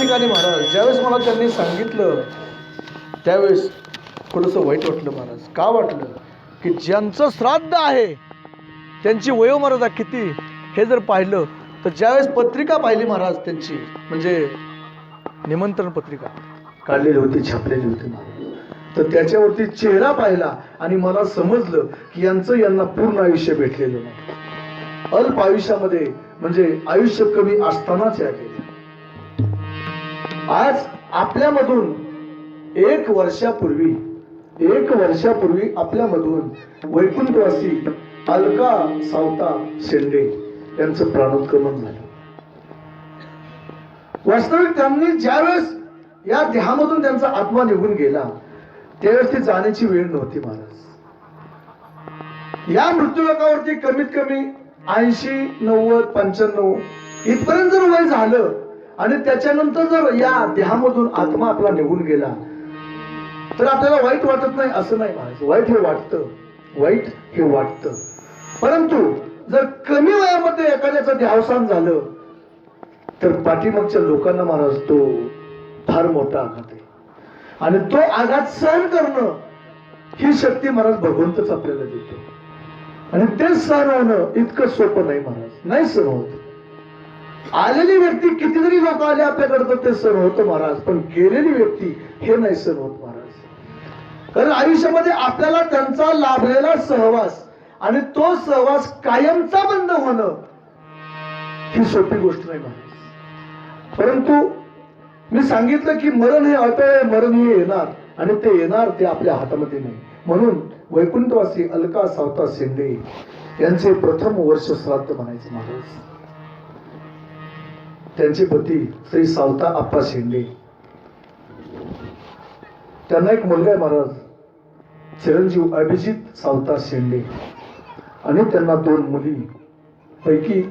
ठिकाणी महाराज ज्यावेळेस मला त्यांनी सांगितलं त्यावेळेस थोडंसं वाईट वाटलं महाराज. का वाटलं की ज्यांचं श्राद्ध आहे त्यांची वयोमर्यादा किती हे जर पाहिलं तर ज्यावेळेस पत्रिका पाहिली महाराज त्यांची म्हणजे निमंत्रण पत्रिका काढलेली होती, छापलेली होती महाराज, तर त्याच्यावरती चेहरा पाहिला आणि मला समजलं की यांना पूर्ण आयुष्य भेटलेलं नाही. अल्प आयुष्यामध्ये म्हणजे आयुष्य कमी असतानाच या गेल्या. आज आपल्यामधून एक वर्षापूर्वी आपल्यामधून वैकुंठवासी अलका सावता शेंडे यांचं प्राणोत्क्रमण झालं. वास्तविक त्यांनी ज्यावेळेस या देहामधून त्यांचा आत्मा निघून गेला त्यावेळेस ती जाण्याची वेळ नव्हती महाराज. या मृत्यूलोकावरती कमीत कमी 80, 90, 95 इथपर्यंत जर वय झालं आणि त्याच्यानंतर जर या देहामधून आत्मा आपला निघून गेला तर आपल्याला वाईट वाटत नाही असं नाही महाराज. वाईट हे वाटतं. परंतु जर कमी वयामध्ये एखाद्याचं देहावसान झालं तर पाठीमागच्या लोकांना महाराज तो फार मोठा आघात आहे आणि तो आघात सहन करणं ही शक्ती महाराज भगवंतच आपल्याला देतो आणि ते सहन होणं इतकं सोपं नाही महाराज. नाही सहन होत. आलेली व्यक्ती कितीतरी लोक आले आपल्याकडे तर ते सहन होतं महाराज, पण गेलेली व्यक्ती हे नाही सहन होत महाराज. कारण आयुष्यामध्ये आपल्याला त्यांचा लाभलेला सहवास आणि तो सहवास कायमचा बंद होणं ही सोपी गोष्ट नाही महाराज. परंतु मी सांगितलं की मरण हे अटळ आहे, मरण हे येणार आणि ते येणार ते आपल्या हातामध्ये नाही. म्हणून वैकुंठवासी अलका सावता शेंडे यांचे प्रथम वर्ष श्राद्ध म्हणायचे महाराज. त्यांचे पती श्री सावता आप्पा शेंडे, त्यांना एक मुलगा आहे महाराज चिरंजीव अभिजित सावता शेंडे आणि त्यांना 2 मुली पैकी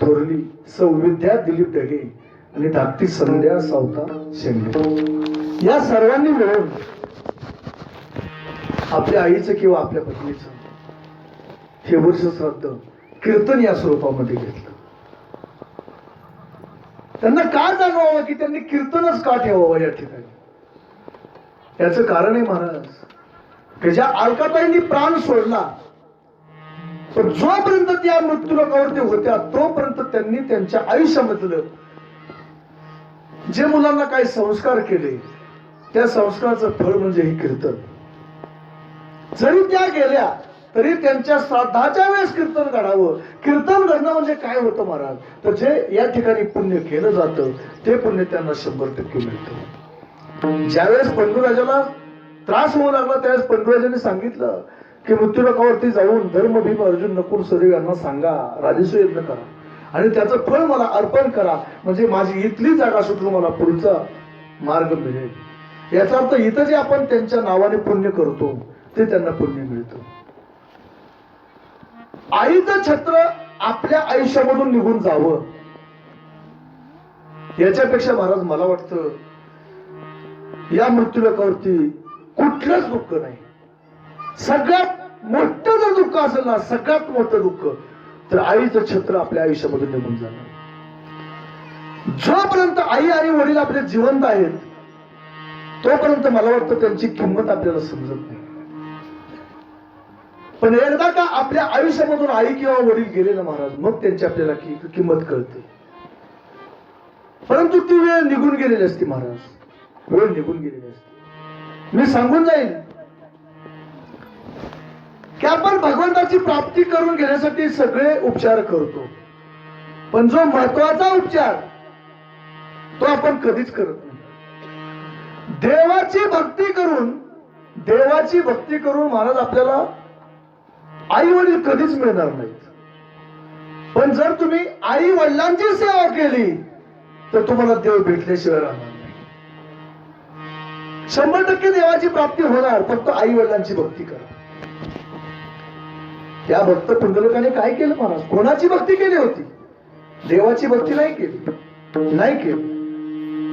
थोरली सौ विद्या दिलीप ढगे आणि धाकटी संध्या सावता शेंडे. या सर्वांनी मिळून आपल्या आईचं किंवा आपल्या पत्नीचं हे वर्ष श्राद्ध कीर्तन या स्वरूपामध्ये घेतलं. त्यांना का जाणवावं की त्यांनी कीर्तनच का ठेवावं या ठिकाणी? याचं कारण आहे महाराज की ज्या अलकाताईंनी प्राण सोडला पण जोपर्यंत त्या मृत्यूलोकावरती होत्या तोपर्यंत त्यांनी त्यांच्या आयुष्यामधलं जे मुलांना काही संस्कार केले त्या संस्काराचं फळ म्हणजे हे कीर्तन. जरी त्या गेल्या तरी त्यांच्या श्राद्धाच्या वेळेस कीर्तन काढावं. कीर्तन घडणं म्हणजे काय होतं महाराज, तर जे या ठिकाणी पुण्य केलं जातं ते पुण्य त्यांना 100% मिळतं. ज्यावेळेस पंडूराजाला त्रास होऊ लागला त्यावेळेस पंडूराजाने सांगितलं की मृत्यूलोकावरती जाऊन धर्म भीम अर्जुन नकुल सहदेव यांना सांगा राजस्व यज्ञ करा आणि त्याचं फळ मला अर्पण करा म्हणजे माझी इथली जागा सुटून मला पुढचा मार्ग मिळेल. याचा अर्थ इथं जे आपण त्यांच्या नावाने पुण्य करतो ते त्यांना पुण्य मिळतं. आईचं छत्र आपल्या आयुष्यामधून निघून जावं याच्यापेक्षा महाराज मला वाटतं या मृत्यूलोकावरती कुठलंच दुःख नाही. सगळ्यात मोठं जर दुःख असेल ना, सगळ्यात मोठं दुःख तर आईचं छत्र आपल्या आयुष्यामधून निघून जाणं. जोपर्यंत आई आणि वडील आपले जिवंत आहेत तोपर्यंत मला वाटतं त्यांची किंमत आपल्याला समजत नाही. पण एकदा का आपल्या आयुष्यामधून आई किंवा वडील गेले ना महाराज मग त्यांची आपल्याला किंमत कळते. परंतु ती वेळ निघून गेलेली असते महाराज, वेळ निघून गेलेली असते. मी सांगून जाईल की आपण भगवंताची प्राप्ती करून घेण्यासाठी सगळे उपचार करतो पण जो महत्वाचा उपचार तो आपण कधीच करत नाही. देवाची भक्ती करून महाराज आपल्याला आई वडील कधीच मिळणार नाहीत. पण जर तुम्ही आई वडिलांची सेवा केली तर तुम्हाला देव भेटल्याशिवाय राहणार नाही. 100% देवाची प्राप्ती होणार फक्त आई वडिलांची भक्ती करा. या भक्त पुंडलिकाने काय केलं महाराज? कोणाची भक्ती केली होती? देवाची भक्ती नाही केली.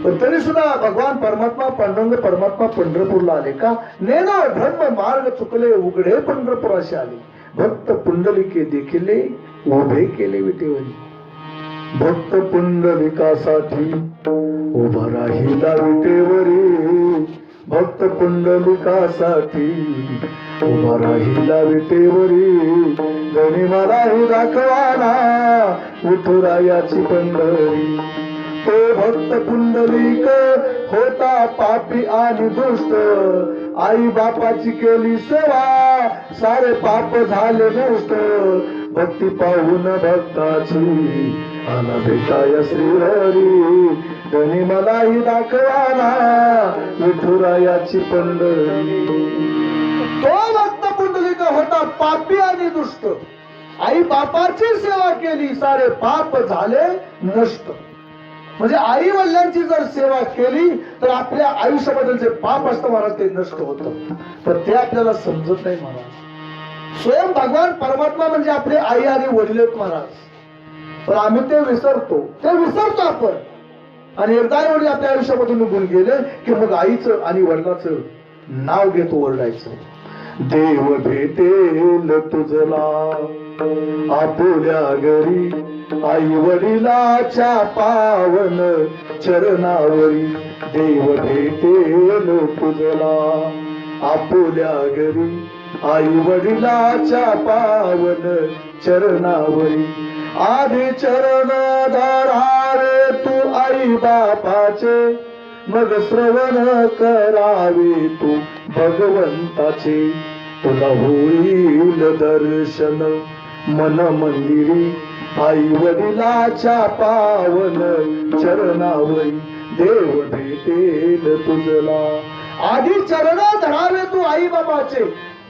पण तरी सुद्धा भगवान परमात्मा पांडुरंग परमात्मा पंढरपूरला आले का? नेनो ब्रह्म मार्ग चुकले उघडे पंढरपुराशी आले भक्त पुंडलिके देखिले उभे केले विटेवरी. भक्त पुंडलिकासाठी उभा राहिला विटेवरी, भक्त पुंडलिकासाठी उभा राहिला विटेवरी, गणी मलाही दाखवाना विठुरायाची पंढरी. तो भक्त पुंडलिक होता पापी आणि दुष्ट, आई बापाची केली सेवा सारे पाप झाले नष्ट. भक्ती पाहून भक्ताची आला भेटाया श्रीहरी, गणी मलाही दाखवाना विठुरायाची पंढरी. तो भक्त पुंडलिक होता पापी आणि दुष्ट, आई बापाची सेवा केली सारे पाप झाले नष्ट. म्हणजे आई वडिलांची जर सेवा केली तर आपल्या आयुष्याबद्दल जे पाप असतं महाराज ते नष्ट होतं, पण ते आपल्याला समजत नाही महाराज. स्वयं भगवान परमात्मा म्हणजे आपले आई आणि वडील आहेत महाराज, पण आम्ही ते विसरतो आपण. आणि एकदा वडील आपल्या आयुष्यामधून निघून गेले की मग आईचं आणि वडिलाचं नाव घेतो ओरडायचं. देव भेटेल तुझला आपुल्या घरी, आई वडिलाच्या पावन चरणावरी. देव भेटेल तुझला आपुल्या घरी, आई वडिलाच्या पावन चरणावरी. आधी चरण धरावे तू आई बापाचे, मग श्रवण करावे तू भगवंताचे. तुला होईल दर्शन मन मंदिरी, आई वडिलाच्या पावन चरणावरी. देव भेटेल तुझला. आधी चरण धरावे तू आई बाबाचे,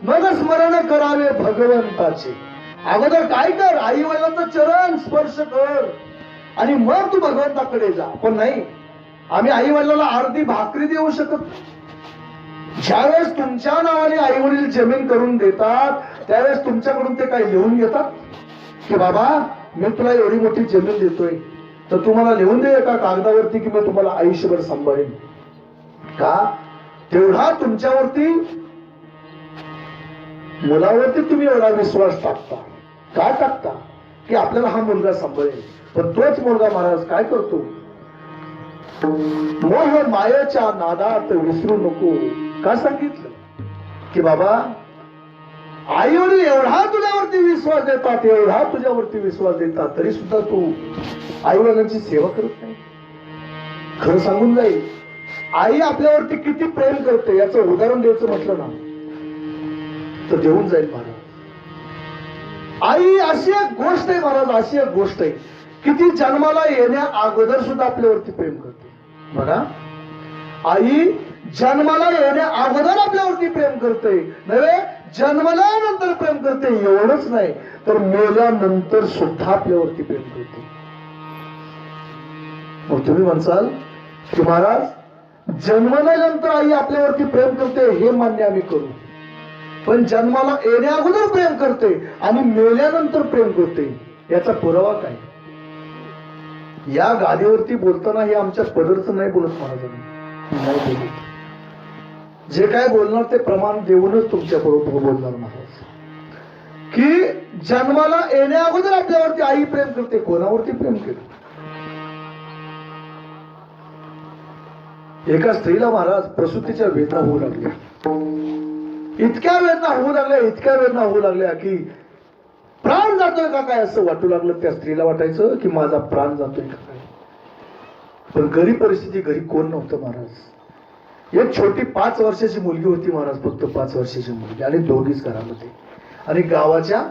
मग स्मरण करावे भगवंताचे. अगोदर काय कर, आई वडिलांचं चरण स्पर्श कर आणि मग तू भगवंताकडे जा. पण नाही, आम्ही आई वडिलांना अर्धी भाकरी देऊ शकत. ज्यावेळेस तुमच्या नावाने आई वडील जमीन करून देतात त्यावेळेस तुमच्याकडून ते काही लिहून घेतात की बाबा मी तुला एवढी मोठी जमीन देतोय तर तुम्हाला लिहून दे एका कागदावरती की मी तुम्हाला आयुष्यभर सांभाळेन का? तेवढा तुमच्यावरती मुलावरती तुम्ही एवढा विश्वास टाकता. का टाकता? की आपल्याला हा मुलगा सांभाळेल. पण तोच मुलगा महाराज काय करतो? मोह मायेच्या नादात विसरू नको. का सांगितलं? की बाबा आई वडील एवढा तुझ्यावरती विश्वास देतात, एवढा तुझ्यावरती विश्वास देतात, तरी सुद्धा तू आई वडिलांची सेवा करत नाही. खरं सांगून जाईल, आई आपल्यावरती किती प्रेम करते याचं उदाहरण द्यायचं म्हटलं ना तर देऊन जाईल महाराज. आई अशी एक गोष्ट आहे महाराज, अशी एक गोष्ट आहे की ती जन्माला येण्या अगोदर सुद्धा आपल्यावरती प्रेम करते. बघा, आई जन्माला येण्या अगोदर आपल्यावरती प्रेम करते, नव्हे जन्मल्यानंतर प्रेम करते. एवढंच नाही तर मेल्यानंतर सुद्धा आपल्यावरती प्रेम करते. मग तुम्ही म्हणसाल की महाराज जन्मल्यानंतर आई आपल्यावरती प्रेम करते हे मान्य आम्ही करू, पण जन्माला येण्या अगोदर प्रेम करते आणि मेल्यानंतर प्रेम करते याचा पुरावा काय? या गादीवरती बोलताना हे आमच्या पदरचं नाही बोलत महाराजांनी, नाही बोलत. जे काय बोलणार ते प्रमाण देऊनच तुमच्या बरोबर बोलणार महाराज. की जन्माला येण्या अगोदर आपल्यावरती आई प्रेम करते. कोणावरती प्रेम केलं? एका स्त्रीला महाराज प्रसूतीच्या वेदना होऊ लागल्या. इतक्या वेदना होऊ लागल्या, इतक्या वेदना होऊ लागल्या की प्राण जातोय का काय असं वाटू लागलं. त्या स्त्रीला वाटायचं की माझा प्राण जातोय का काय. पण गरीब परिस्थिती, घरी कोण नव्हतं महाराज. एक छोटी 5 वर्षाची मुलगी होती महाराज, फक्त 5 वर्षाची मुलगी, आणि दोघीच घरामध्ये आणि गावाच्या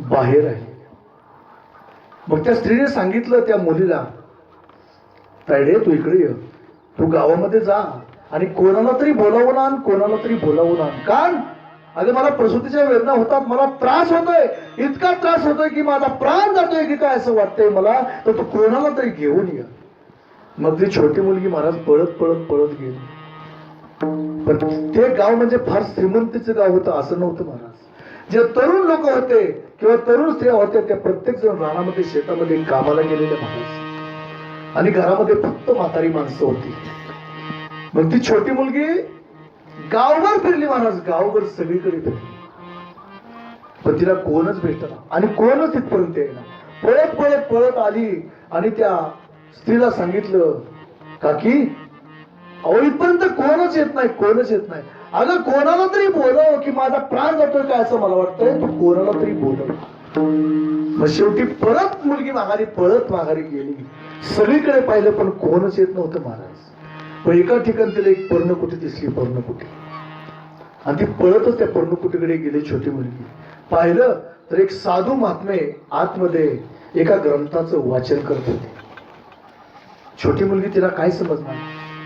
बाहेर आहे. मग त्या स्त्रीने सांगितलं त्या मुलीला, तायडे तू इकडे ये, तू गावामध्ये जा आणि कोणाला तरी बोलावून आण, कोणाला तरी बोलावून आण. कारण अगं मला प्रसूतीच्या वेदना होतात, मला त्रास होतोय, इतका त्रास होतोय की माझा प्राण जातोय की काय असं वाटतंय मला, तर तू कोणाला तरी घेऊन ये. मग ती छोटी मुलगी महाराज पळत पळत पळत गेली. पण ते गाव म्हणजे फार श्रीमंतीचं गाव होतं असं नव्हतं महाराज. जे तरुण लोक होते किंवा तरुण स्त्रिया होत्या त्या प्रत्येक जण रानामध्ये शेतामध्ये कामाला गेलेले महाराज, आणि घरामध्ये फक्त म्हातारी माणसं होती. मग ती छोटी मुलगी गावभर फिरली महाराज, गावभर सगळीकडे फिरली, पण तिला कोणच भेटला आणि कोणच तिथपर्यंत येईना. पळत पळत पळत आली आणि त्या स्त्रीला सांगितलं, काकी अहो इथपर्यंत कोणच येत नाही, कोणच येत नाही. अगं कोणाला तरी बोलव की माझा प्राण जातोय काय असं मला वाटतंय, तू कोणाला तरी बोलव. मग शेवटी परत मुलगी माघारी पळत माघारी गेली. सगळीकडे पाहिलं पण कोणच येत नव्हतं महाराज. पण एका ठिकाणी तिला एक पर्णकुटी दिसली, पर्णकुटी. आणि ती पळतच त्या पर्णकुटीकडे गेली. छोटी मुलगी पाहिलं तर एक साधू महात्मे आतमध्ये एका ग्रंथाचं वाचन करत होते. छोटी मुलगी तिला काय समजणार,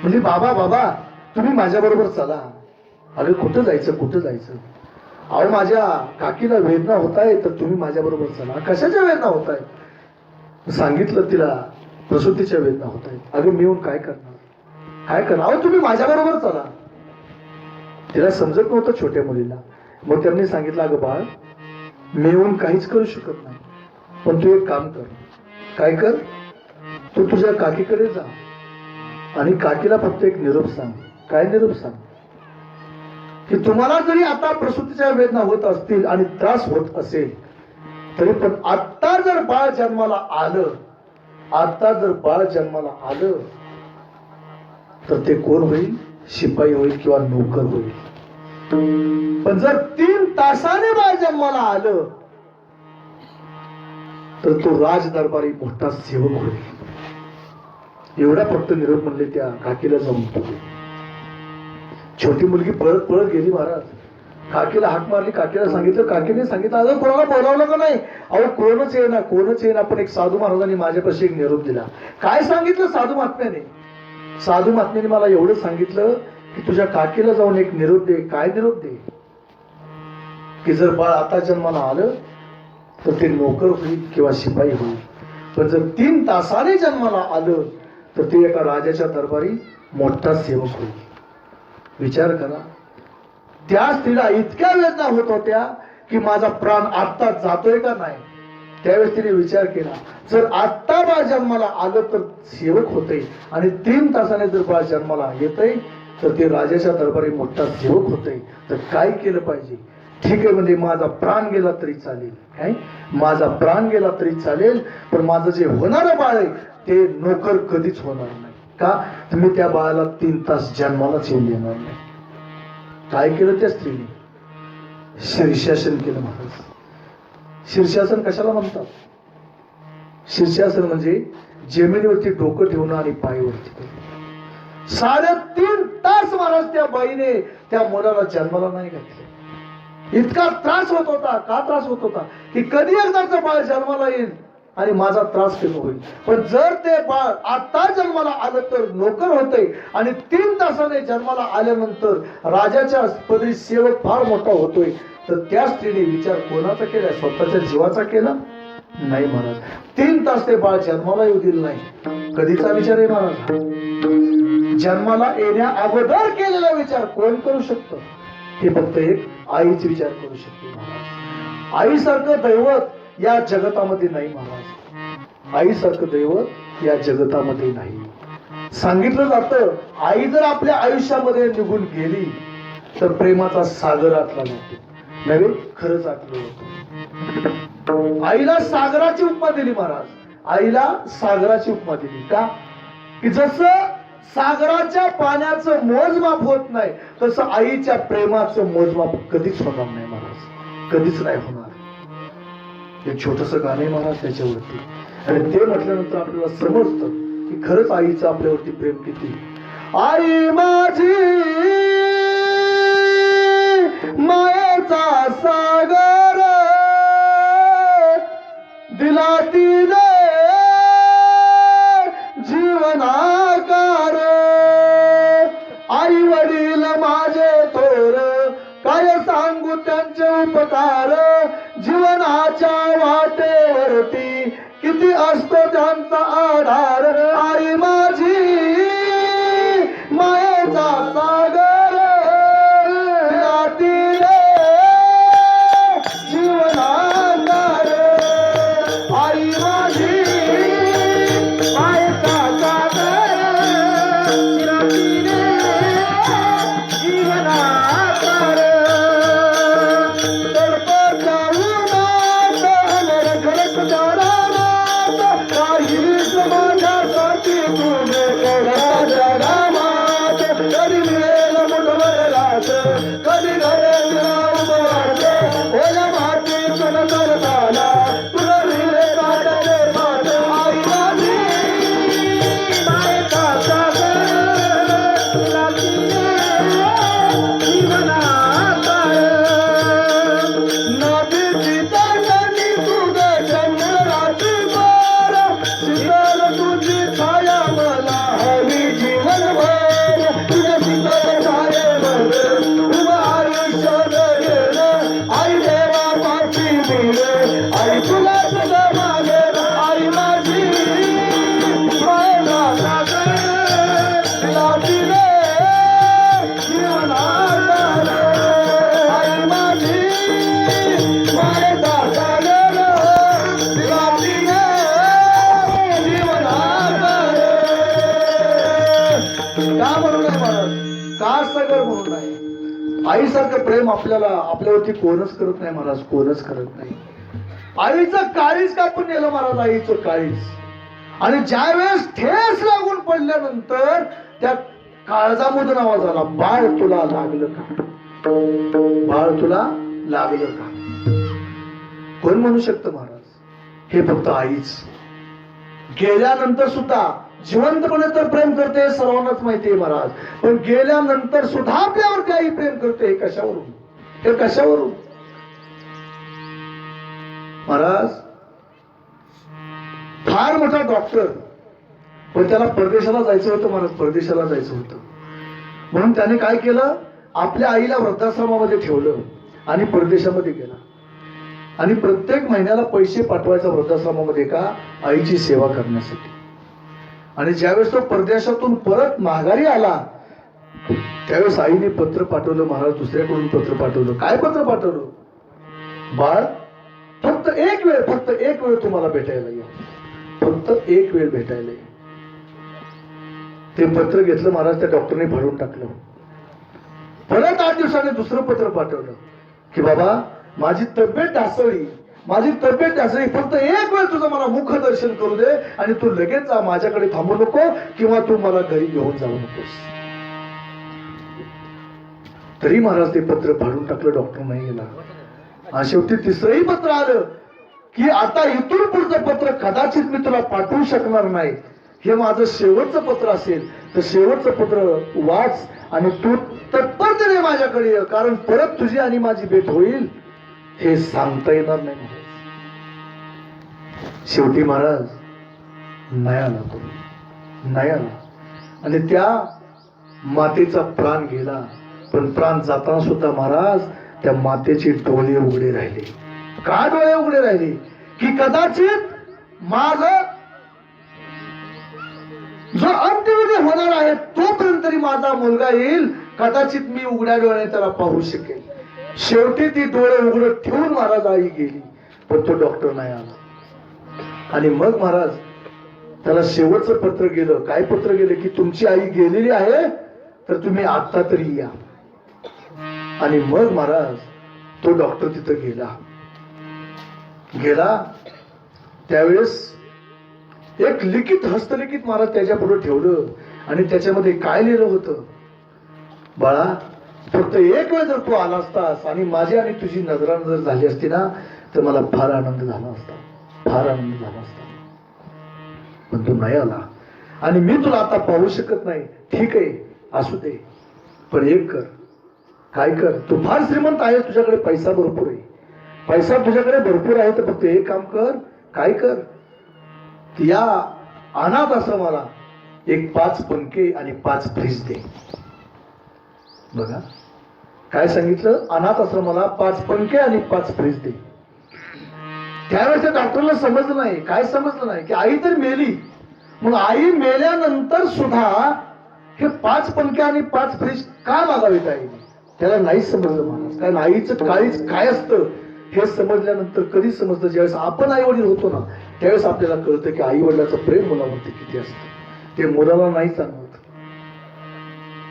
म्हणजे बाबा बाबा तुम्ही माझ्या बरोबर चला. अगं कुठं जायचं, कुठं जायचं, अहो माझ्या काकीला वेदना होत आहे तर तुम्ही माझ्या बरोबर चला. कशाच्या वेदना होत आहे, सांगितलं तिला प्रसूतीच्या वेदना होत आहेत. अगं मी येऊन काय करणार, काय करणार, अहो तुम्ही माझ्या बरोबर चला. तिला समजत नव्हतं छोट्या मुलीला. मग त्यांनी सांगितलं, अगं बाळ मी येऊन काहीच करू शकत नाही, पण तू एक काम कर. काय कर, तू तुझ्या काकीकडे जा आणि काकीला फक्त एक निरोप सांग. काय निरोप सांग, की तुम्हाला जरी आता प्रसूतीच्या वेदना होत असतील आणि त्रास होत असेल तरी पण आता जर बाळ जन्माला आलं, आता जर बाळ जन्माला आलं तर ते कोण होईल, शिपाई होईल किंवा नोकर होईल. पण जर 3 तासाने बाळ जन्माला आलं तर तो राज दरबारी मोठा सेवक होईल. एवढा फक्त निरोप म्हणले त्या काकीला जाऊन. छोटी मुलगी पळत पळत गेली महाराज. काकीला हाक मारली, काकीला सांगितलं, काकीने सांगितलं, अगं कोणाला बोलावलं का नाही, अहो कोणच येईना, कोणच येईना. पण एक साधू महाराजांनी माझ्यापाशी एक निरोप दिला. काय सांगितलं साधू महात्म्याने, साधू महात्म्याने मला एवढं सांगितलं की तुझ्या काकीला जाऊन एक निरोप दे. काय निरोप दे, की जर बाळ आता जन्माला आलं तर ते नोकर होईल किंवा शिपाई होईल, पण जर 3 तासाने जन्माला आलं तर ते एका राजाच्या दरबारी मोठा सेवक होईल. विचार करा, त्या स्त्रीला इतक्या वेदना होत होत्या की माझा प्राण आत्ता जातोय का नाही. त्यावेळेस तिने विचार केला, जर आत्ता बाळ जन्माला आलं तर सेवक होते आणि 3 तासाने जर बाळ जन्माला येतंय तर ते राजाच्या दरबारी मोठा सेवक होते. तर काय केलं पाहिजे, ठीक आहे म्हणजे माझा प्राण गेला तरी चालेल, काय माझा प्राण गेला तरी चालेल, पण माझं जे होणारं बाळ आहे ते नोकर कधीच होणार नाही. का, तुम्ही त्या बाळाला 3 तास जन्मालाच येऊन देणार नाही. काय केलं त्या स्त्रीने, शीर्षासन केलं महाराज. शीर्षासन कशाला म्हणतात, शीर्षासन म्हणजे जमिनीवरती डोकं ठेवणं आणि पायवरती. 3.5 तास महाराज त्या बाईने त्या मुलाला जन्माला नाही घातले. इतका त्रास होत होता. का त्रास होत होता, की कधी एकदाचं बाळ जन्माला येईल आणि माझा त्रास कमी होईल. पण जर ते बाळ आता जन्माला आलं तर नोकर होते आणि 3 तासाने जन्माला आल्यानंतर राजाच्या पदरी सेवक फार मोठा होतोय. तर त्या स्त्रीने विचार कोणाचा केला, स्वतःच्या जीवाचा केला नाही महाराज. 3 तास ते बाळ जन्माला येऊ दिलं नाही. कधीचा विचार आहे महाराज, जन्माला येण्या अगोदर केलेला विचार कोण करू शकतो, हे फक्त एक आईच विचार करू शकते महाराज. आईसारखं दैवत या जगतामध्ये नाही महाराज, आईसारखं दैवत या जगतामध्ये नाही. सांगितलं जातं, आई जर आपल्या आयुष्यामध्ये निघून गेली तर प्रेमाचा सागर आटला जातो. नव्हे, खरंच आटलं होतं. आईला सागराची उपमा दिली महाराज, आईला सागराची उपमा दिली. का, की जसं सागराच्या पाण्याचं मोजमाप होत नाही तसं आईच्या प्रेमाचं मोजमाप कधीच होणार नाही महाराज, कधीच नाही होणार. एक छोटस गाणं आहे महाराज त्याच्यावरती, आणि ते म्हटल्यानंतर आपल्याला समजतं की खरंच आईचं आपल्यावरती प्रेम किती. आई माझी मायेचा सागर दिला तिने जीवनाकार. आई वडील माझे थोर काय सांगू त्यांचे उपकार. जीवनाच्या वाटेवरती किती असतो त्यांचा आधार. आई माझी मायेचा सागर तिने जीवनाकार. आई माझी मायेचा सागर तिने जीवनाकार. तडपत जाऊ ना घरत जाणार माझ्यासाठी तुझे केला जगामात. कधी मिळेल मुठभर घास, कधी घडेल उपवास. ओल्या मातीतून करताना तुला लिहिले काढले पाठ. आई माझी मायेचा सागर, तुला जीवनात नदीची तांडणी तुझं चंद्राची बार. शीतल तुझी छाया मला हवी जीवनभर. तुझ्या शीतल छायेवर उभं आयुष्य गेलं. आई देवापाशी दिलं, आई तुला तुझं मागेल. आई माझी माझा सागर, तुला दिले जीवनात. आई माझी माझा सागर, तुला दिले जीवनात. का म्हणून नाही महाराज, का सागर म्हणून नाही? आईसारखं प्रेम आपल्यावरती कोणच करत नाही महाराज, कोणच करत नाही. आईचं काळीज कापून नेलं महाराज, आईचं काळीज. आणि ज्या वेळेस ठेस लागून पडल्यानंतर त्या काळजामधून आवाज आला, बाळ तुला लागलं का? बाळ तुला लागलं का? कोण म्हणू शकतं महाराज? हे फक्त आईच. गेल्यानंतर सुद्धा जिवंतपणे तर प्रेम करते हे सर्वांनाच माहिती आहे महाराज, पण गेल्यानंतर सुद्धा आपल्यावरती आई प्रेम करते. हे कशावरून? हे कशावरून महाराज? फार मोठा डॉक्टर, पण त्याला परदेशाला जायचं होतं महाराज, परदेशाला जायचं होतं. म्हणून त्याने काय केलं, आपल्या आईला वृद्धाश्रमामध्ये ठेवलं आणि परदेशामध्ये गेला. आणि प्रत्येक महिन्याला पैसे पाठवायचा वृद्धाश्रमामध्ये का? आईची सेवा करण्यासाठी. आणि ज्यावेळेस तो परदेशातून परत माघारी आला त्यावेळेस आईने पत्र पाठवलं महाराज, दुसऱ्याकडून पत्र पाठवलं. काय पत्र पाठवलं? बाळ फक्त एक वेळ तुम्हाला भेटायला या, फक्त एक वेळ भेटायला या. ते पत्र घेतलं महाराज, त्या डॉक्टरने फाडून टाकलं. परत 8 दिवसाने दुसरं पत्र पाठवलं की बाबा माझी तब्येत ढासळली, फक्त एक वेळ तुझं मला मुख दर्शन करू दे आणि तू लगेच जा, माझ्याकडे थांबू नको किंवा तू मला घरी घेऊन जाऊ नकोस. तरी महाराज ते पत्र फाडून टाकलं, डॉक्टर नाही गेला. आणि शेवटी तिसरंही पत्र आलं की आता इथून पुढचं पत्र कदाचित मी तुला पाठवू शकणार नाही, हे माझं शेवटचं पत्र असेल तर शेवटचं पत्र वाच आणि तू तत्परतेने माझ्याकडे ये, कारण परत तुझी आणि माझी भेट होईल हे सांगता येणार नाही. शेवटी महाराज नाही आला आणि त्या मातेचा प्राण गेला. पण प्राण जाताना सुद्धा महाराज त्या मातेचे डोळे उघडे राहिले. का डोळे उघडे राहिले? की कदाचित माझं जो अंत्यविधी होणार आहे तोपर्यंत तरी माझा मुलगा येईल, कदाचित मी उघड्या डोळ्याने त्याला पाहू शकेल. शेवटी ती डोळे उघडत ठेवून महाराज आई गेली, पण तो डॉक्टर नाही आला. आणि मग महाराज त्याला शेवटचं पत्र गेलं. काय पत्र गेलं? की तुमची आई गेलेली आहे तर तुम्ही आता तरी या. आणि मग महाराज तो डॉक्टर तिथं गेला. त्यावेळेस एक लिखित, हस्तलिखित महाराज त्याच्या पुढे ठेवलं आणि त्याच्यामध्ये काय लिहिलं होतं? बाळा फक्त एक वेळ जर तू आला असतास आणि माझी आणि तुझी नजरानजर झाली असती ना तर मला फार आनंद झाला असता. पण तू नाही आला आणि मी तुला आता पाहू शकत नाही. ठीक आहे, असू दे, पण एक कर. काय कर? तू फार श्रीमंत आहे, तुझ्याकडे पैसा भरपूर आहे, तर फक्त एक काम कर. काय कर? या अनाथ आश्रमाला एक 5 पंखे आणि 5 फ्रीज दे. बघा काय सांगितलं? अनाथ आश्रमाला 5 पंखे आणि 5 फ्रीज दे. त्यावेळेस त्या डॉक्टरला समजलं नाही. काय समजलं नाही? की आई तर मेली, मग आई मेल्यानंतर सुद्धा हे 5 पंखे आणि 5 फ्रीज का मागावीत आईने? त्याला नाही समजलं महाराज. कारण आईचं काळीज काय असतं हे समजल्यानंतर कधी समजतं? ज्यावेळेस आपण आई वडील होतो ना त्यावेळेस आपल्याला कळतं की आई वडिलाचं प्रेम मुलावरती किती असतं. ते मुलाला नाही जाणवत.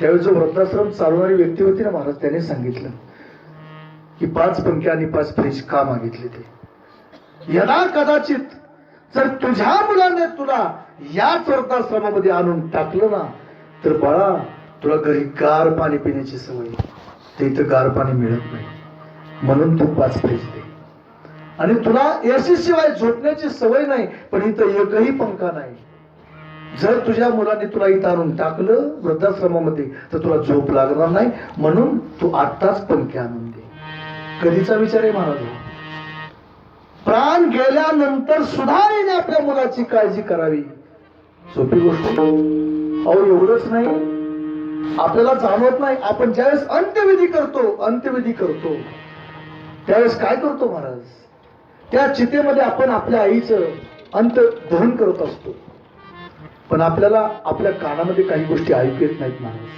त्यावेळेस जो वृद्धाश्रम चालवणारी व्यक्ती होती ना महाराज, त्याने सांगितलं की 5 पंखे आणि 5 फ्रीज का मागितले ते? यदा कदाचित जर तुझ्या मुलाने तुला याच वृद्धाश्रमामध्ये आणून टाकलं ना, तर बाळा तुला घरी गार पाणी पिण्याची सवय, ते इथं गार पाणी मिळत नाही, म्हणून तू 5 फ्रीज दे. आणि तुला एसी शिवाय झोपण्याची सवय नाही, पण इथं एकही पंखा नाही. जर तुझ्या मुलाने तुला इथं आणून टाकलं वृद्धाश्रमामध्ये तर तुला झोप लागणार नाही, म्हणून तू आत्ताच पंखे आणून दे. कधीचा विचार आहे महाराज? प्राण गेल्यानंतर सुद्धा हिने आपल्या मुलाची काळजी करावी. सोपी गोष्ट अहो. एवढंच नाही, आपल्याला जाणवत नाही, आपण ज्यावेळेस अंत्यविधी करतो त्यावेळेस काय करतो महाराज? त्या चितेमध्ये आपण आपल्या आईचं अंत्यदहन करत असतो, पण आपल्याला आपल्या कानामध्ये काही गोष्टी ऐकू येत नाहीत महाराज.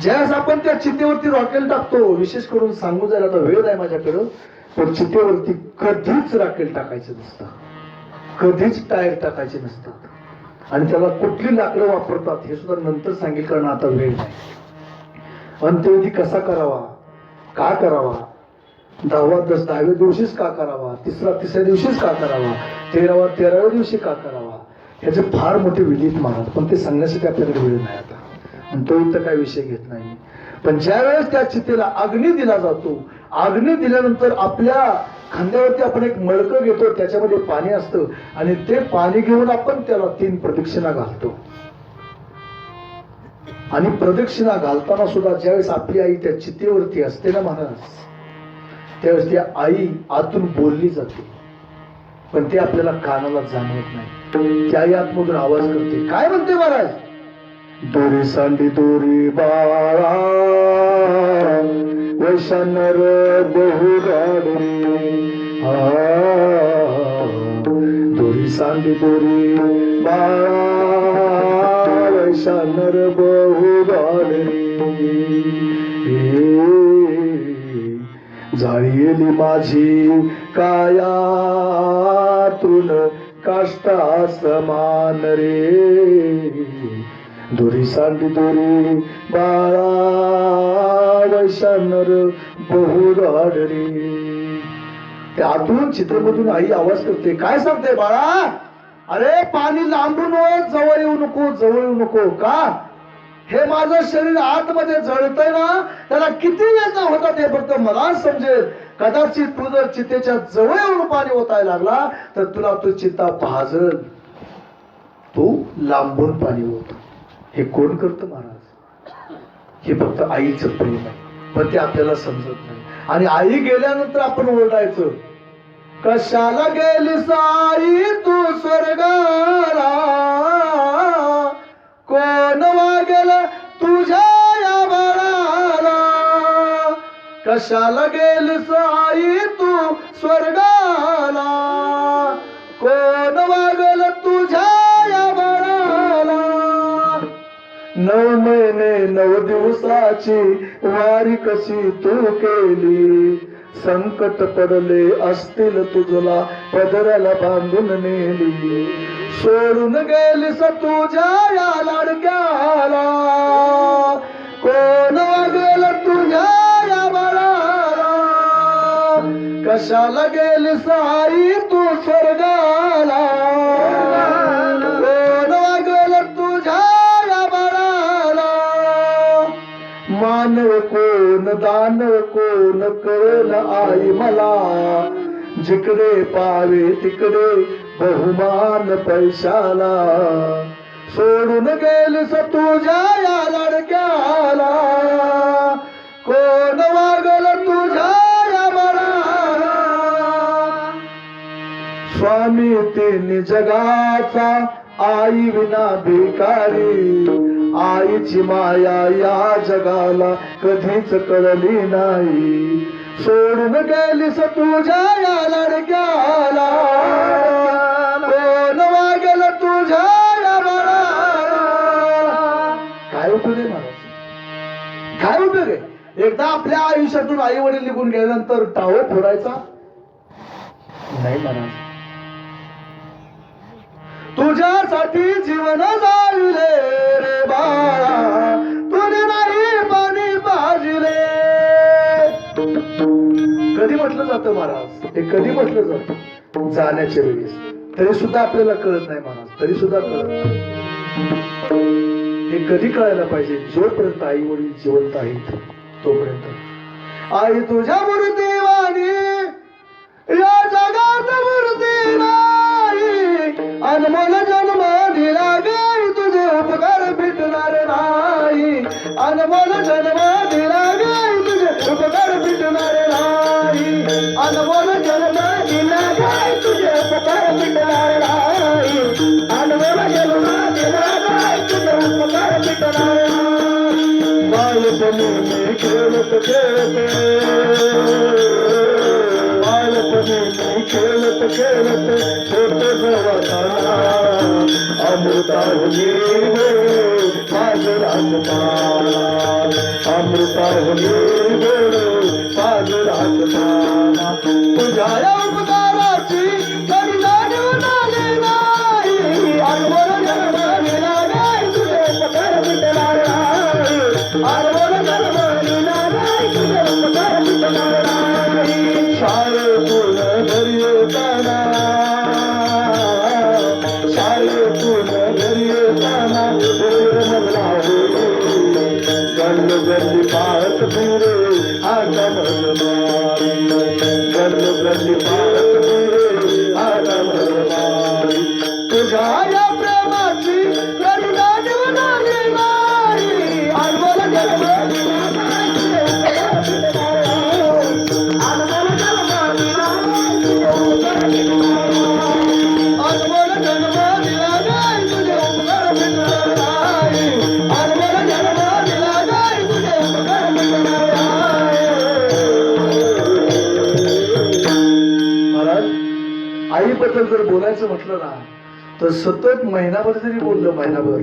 ज्यावेळेस आपण त्या चितेवरती रॉकेल टाकतो, विशेष करून सांगू जायला आता वेळ आहे माझ्याकडं, पण चितेवरती कधीच रॉकेल टाकायचं नसतं, कधीच टायर टाकायचे नसतात. आणि त्याला कुठली लाकडं वापरतात हे सुद्धा नंतर सांगेल, कारण आता वेळ नाही. अंत्यविधी कसा करावा, का करावा, 10व्या दिवशीच का करावा, तिसऱ्या दिवशीच का करावा, 13व्या दिवशी का करावा, ह्याचे फार मोठे विधी महाराज, पण ते सांगण्यासाठी आपल्याकडे वेळ नाही आता, आणि तो इथं काही विषय घेत नाही. पण ज्यावेळेस त्या चितेला अग्नी दिला जातो, अग्नी दिल्यानंतर आपल्या खांद्यावरती आपण एक मडकं घेतो, त्याच्यामध्ये पाणी असतं, आणि ते पाणी घेऊन आपण त्याला 3 प्रदक्षिणा घालतो. आणि प्रदक्षिणा घालताना सुद्धा ज्यावेळेस आपली आई त्या चितेवरती असते ना महाराज, त्यावेळेस ती आई आतून बोलली जाते, पण ते आपल्याला कानाला जाणवत नाही. ती आई आतमधून आवाज करते. काय म्हणते महाराज? दोरी सांडी दोरी बाळा वैशानर बहुगाडी, दोरी सांडी दोरी बाळा वैशानर बहुगाडी, जाळीली माझी काया तृण काष्टा समान रे, दोरी सांडी दोरी बाळा वैशानर बहुराड रे. त्यातून चित्रमधून आई आवाज करते. काय सांगते बाळा? अरे पाणी लांबून जवळ येऊ नको, जवळ येऊ नको. का? हे माझं शरीर आतमध्ये जळतंय ना, त्याला किती वेदना होतात हे फक्त मला समजेल. कदाचित तू जर चितेच्या जवळ येऊन पाणी ओतायला लागला तर तुला तो चित्ता भाजल, तू लांबून पाणी ओत. हे कोण करतं महाराज? हे फक्त आईचं प्रेम आहे, पण ते आपल्याला समजत नाही. आणि आई गेल्यानंतर आपण ओरडायचं, कशाला गेलीस आई तू स्वर्गाला, कोण वागेल तुझ्या या बाळाला, कशाला गेलीस आई तू स्वर्गाला, कोण वागेल तुझ्या या बाळाला. 9 महिने 9 दिवसाची वारी कशी तू केली, संकट पडले असतील तुझला पदराला बांधून नेली, सोडून गेलीस तुझ्या या लाडक्याला, कोण वागेल तुझ्या या बाळाला, कशाला गेलीस आई तू स्वर्गाला, कोण वागेल तुझ्या या बाळाला. मानव कोण दानव कोण कळेल आई मला, जिकडे पावे तिकडे बहुमान पैशाला, सोडून गेलीस तुझ्या या लाडक्याला, कोण वागल तुझ्या या बाळाला. स्वामी तिन्ही जगाचा आई विना भिकारी, आईची माया या जगाला कधीच कळली नाही, सोडून गेलीस तुझ्या या लाडक्याला, कोण वागेल तुझ्या या बाळाला. काय उपयोग आहे महाराज? काय उपयोग आहे? एकदा आपल्या आयुष्यातून आई वडील निघून गेल्यानंतर टाळो फोडायचा नाही महाराज. तुझ्यासाठी जीवन जाळले रे बाळा, तुझे नाही पाणी पाजले. कधी म्हटलं जातं महाराज? हे कधी म्हटलं जातं? जाण्याच्या वेळेस तरी सुद्धा आपल्याला कळत नाही महाराज, तरी सुद्धा कळत नाही. हे कधी कळायला पाहिजे? जोपर्यंत आई वडील जिवंत आहेत तोपर्यंत. आई तुझ्या मूर्तीवाणी या जगात मूर्ती नाही, अनमोल जन्म दिला गाई तुझे उपकार भेटणार नाही, अनमोल जन्म दिला गाई तुझे उपकार भेटणार नाही, अनमोल जन्म दिला गाई तुझे उपकार भेटणार नाही, अनमोल जन्म दिला गाई तुझे उपकार भेटणार नाही. बालपणी मी खेळत खेळत, बालपणी मी खेळत खेळत छोट जवाना, अमृताहुनी गोड माझं राजपाना, अमृताहुनी गोड माझं राजपाना. तुझ्या या उपकाराची कधी जाणीव झाली नाही, अनमोल जन्म दिला गाई तुझे उपकार भेटणार नाही, अनमोल जन्म दिला गाई तुझे उपकार भेटणार नाही. शाळेतून घरी येताना, शाळेतून घरी येताना गल्ली पाहत फिरे आता मजमारी, गल्ली पाहत फिरे आता मजमारी. तुझ्या या प्रेमाची कधी जाणीव झाली नाही, अनमोल जन्म दिला गाई तुझे उपकार भेटणार नाही, अनमोल जन्म दिला गाई तुझे उपकार भेटणार नाही, अनमोल जन्म दिला गाई तुझे उपकार भेटणार नाही, अनमोल जन्म दिला गाई तुझे उपकार भेटणार नाही. महाराज, आईबद्दल जर बोलायचं म्हटलं ना तर सतत महिनाभर जरी बोललं, महिनाभर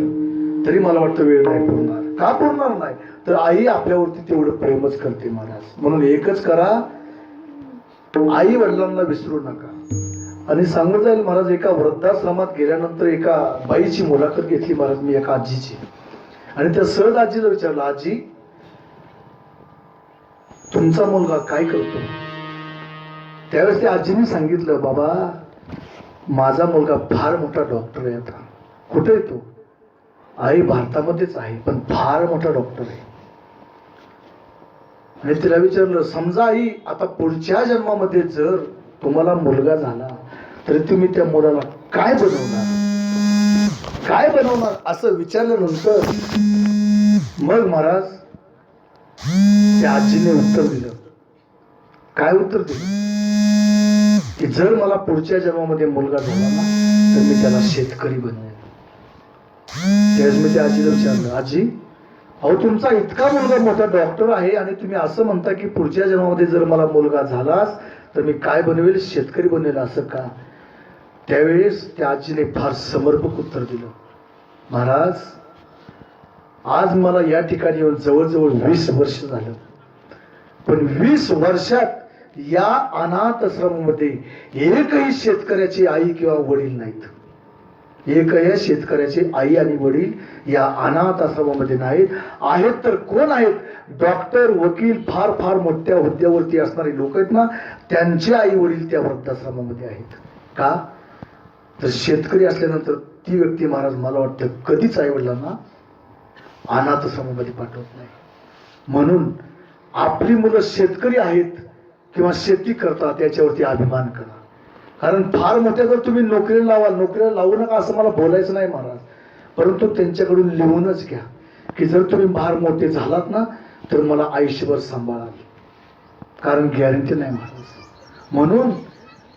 तरी मला वाटतं वेळ नाही पुरणार. का पुरणार नाही? तर आई आपल्यावरती तेवढं प्रेमच करते महाराज. म्हणून एकच करा, आई वडिलांना विसरू नका. आणि सांगून जाईल महाराज, एका वृद्धाश्रमात गेल्यानंतर एका बाईची मुलाखत घेतली महाराज मी, एका आजीची. आणि त्या सहज आजीला विचारलं, आजी तुमचा मुलगा काय करतो? त्यावेळेस त्या आजीने सांगितलं, बाबा माझा मुलगा फार मोठा डॉक्टर आहे. आता कुठे येतो? आई भारतामध्येच आहे, पण फार मोठा डॉक्टर आहे. आणि तिला विचारलं, समजा आई आता पुढच्या जन्मामध्ये जर तुम्हाला मुलगा झाला तरी तुम्ही त्या मुलाला काय बनवणार, काय बनवणार? असं विचारल्यानंतर मग महाराज त्या आजीने उत्तर दिलं. काय उत्तर दिलं? की जर मला पुढच्या जन्मामध्ये मुलगा झाला ना तर मी त्याला शेतकरी बनवेन. त्यावेळेस मी त्या आजीला विचारलं, आजी अहो तुमचा इतका मुलगा मोठा डॉक्टर आहे आणि तुम्ही असं म्हणता की पुढच्या जन्मामध्ये जर मला मुलगा झालास तर मी काय बनवेल? शेतकरी बनेल, असं का? त्यावेळेस त्या आजीने फार समर्पक उत्तर दिलं, महाराज आज मला या ठिकाणी येऊन जवळजवळ 20 वर्ष झालं, पण 20 वर्षात या अनाथ आश्रमामध्ये एकही शेतकऱ्याची आई किंवा वडील नाहीत. एकही शेतकऱ्याचे आई आणि वडील या अनाथ आश्रमामध्ये नाहीत. आहेत तर कोण आहेत? डॉक्टर, वकील, फार फार मोठ्या हुद्द्यावरती असणारे लोक आहेत ना, त्यांचे आई वडील त्या वृद्धाश्रमामध्ये आहेत. का? तर शेतकरी असल्यानंतर ती व्यक्ती महाराज मला वाटतं कधीच आई वडिलांना अनाथ आश्रमामध्ये पाठवत नाही. म्हणून आपली मुलं शेतकरी आहेत किंवा शेती करतात याच्यावरती अभिमान करा. कारण फार मोठ्या जर तुम्ही नोकरीला लावाल, नोकरीला लावू नका असं मला बोलायचं नाही महाराज, परंतु त्यांच्याकडून लिहूनच घ्या की जर तुम्ही फार मोठे झालात ना तर मला आयुष्यभर सांभाळाल, कारण गॅरंटी नाही महाराज. म्हणून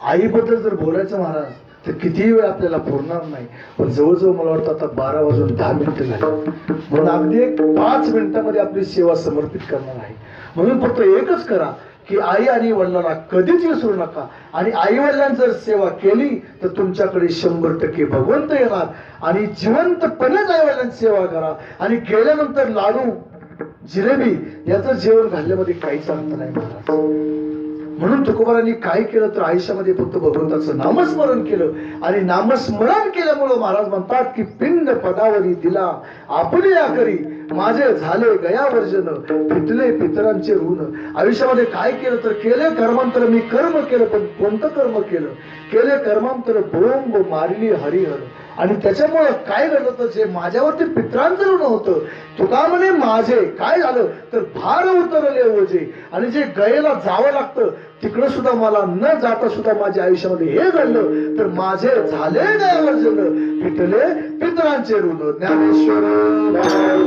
आईबद्दल जर बोलायचं महाराज तर कितीही वेळ आपल्याला पुरणार नाही. पण जवळजवळ मला वाटतं आता 12 वाजून 10 मिनिटं झाली, म्हणून अगदी 5 मिनिटांमध्ये आपली सेवा समर्पित करणार आहे. म्हणून फक्त एकच करा की आई आणि वडिलांना कधीच विसरू नका. आणि आई वडिलांनी जर सेवा केली तर तुमच्याकडे 100% भगवंत येणार. आणि जिवंतपणेच आई वडिलांची सेवा करा. आणि गेल्यानंतर लाडू जिलेबी याचं जेवण घालण्यामध्ये काहीच अर्थ नाही महाराज. म्हणून तुकोबारांनी काय केलं तर आयुष्यामध्ये फक्त भगवंताचं नामस्मरण केलं. आणि नामस्मरण केल्यामुळं महाराज म्हणतात की पिंड पदावरी दिला आपली आकरी माझे झाले गयावर्जन, फिटले पितरांचे ऋण. आयुष्यामध्ये काय केलं तर केले कर्मांतर, मी कर्म केलं पण कोणतं कर्म केलं? केले कर्मांतर बोंब मारली हरिहर. आणि त्याच्यामुळं काय घडलं तर जे माझ्यावरती पितरांचं ऋण होतं, तुका म्हणे माझे काय झालं तर भार उतरले ओझे. आणि जे गयेला जावं लागतं तिकडं सुद्धा मला न जाता सुद्धा माझ्या आयुष्यामध्ये हे घडलं तर माझे झाले गयावर्जन, फिटले पितरांचे ऋण. ज्ञानेश्वर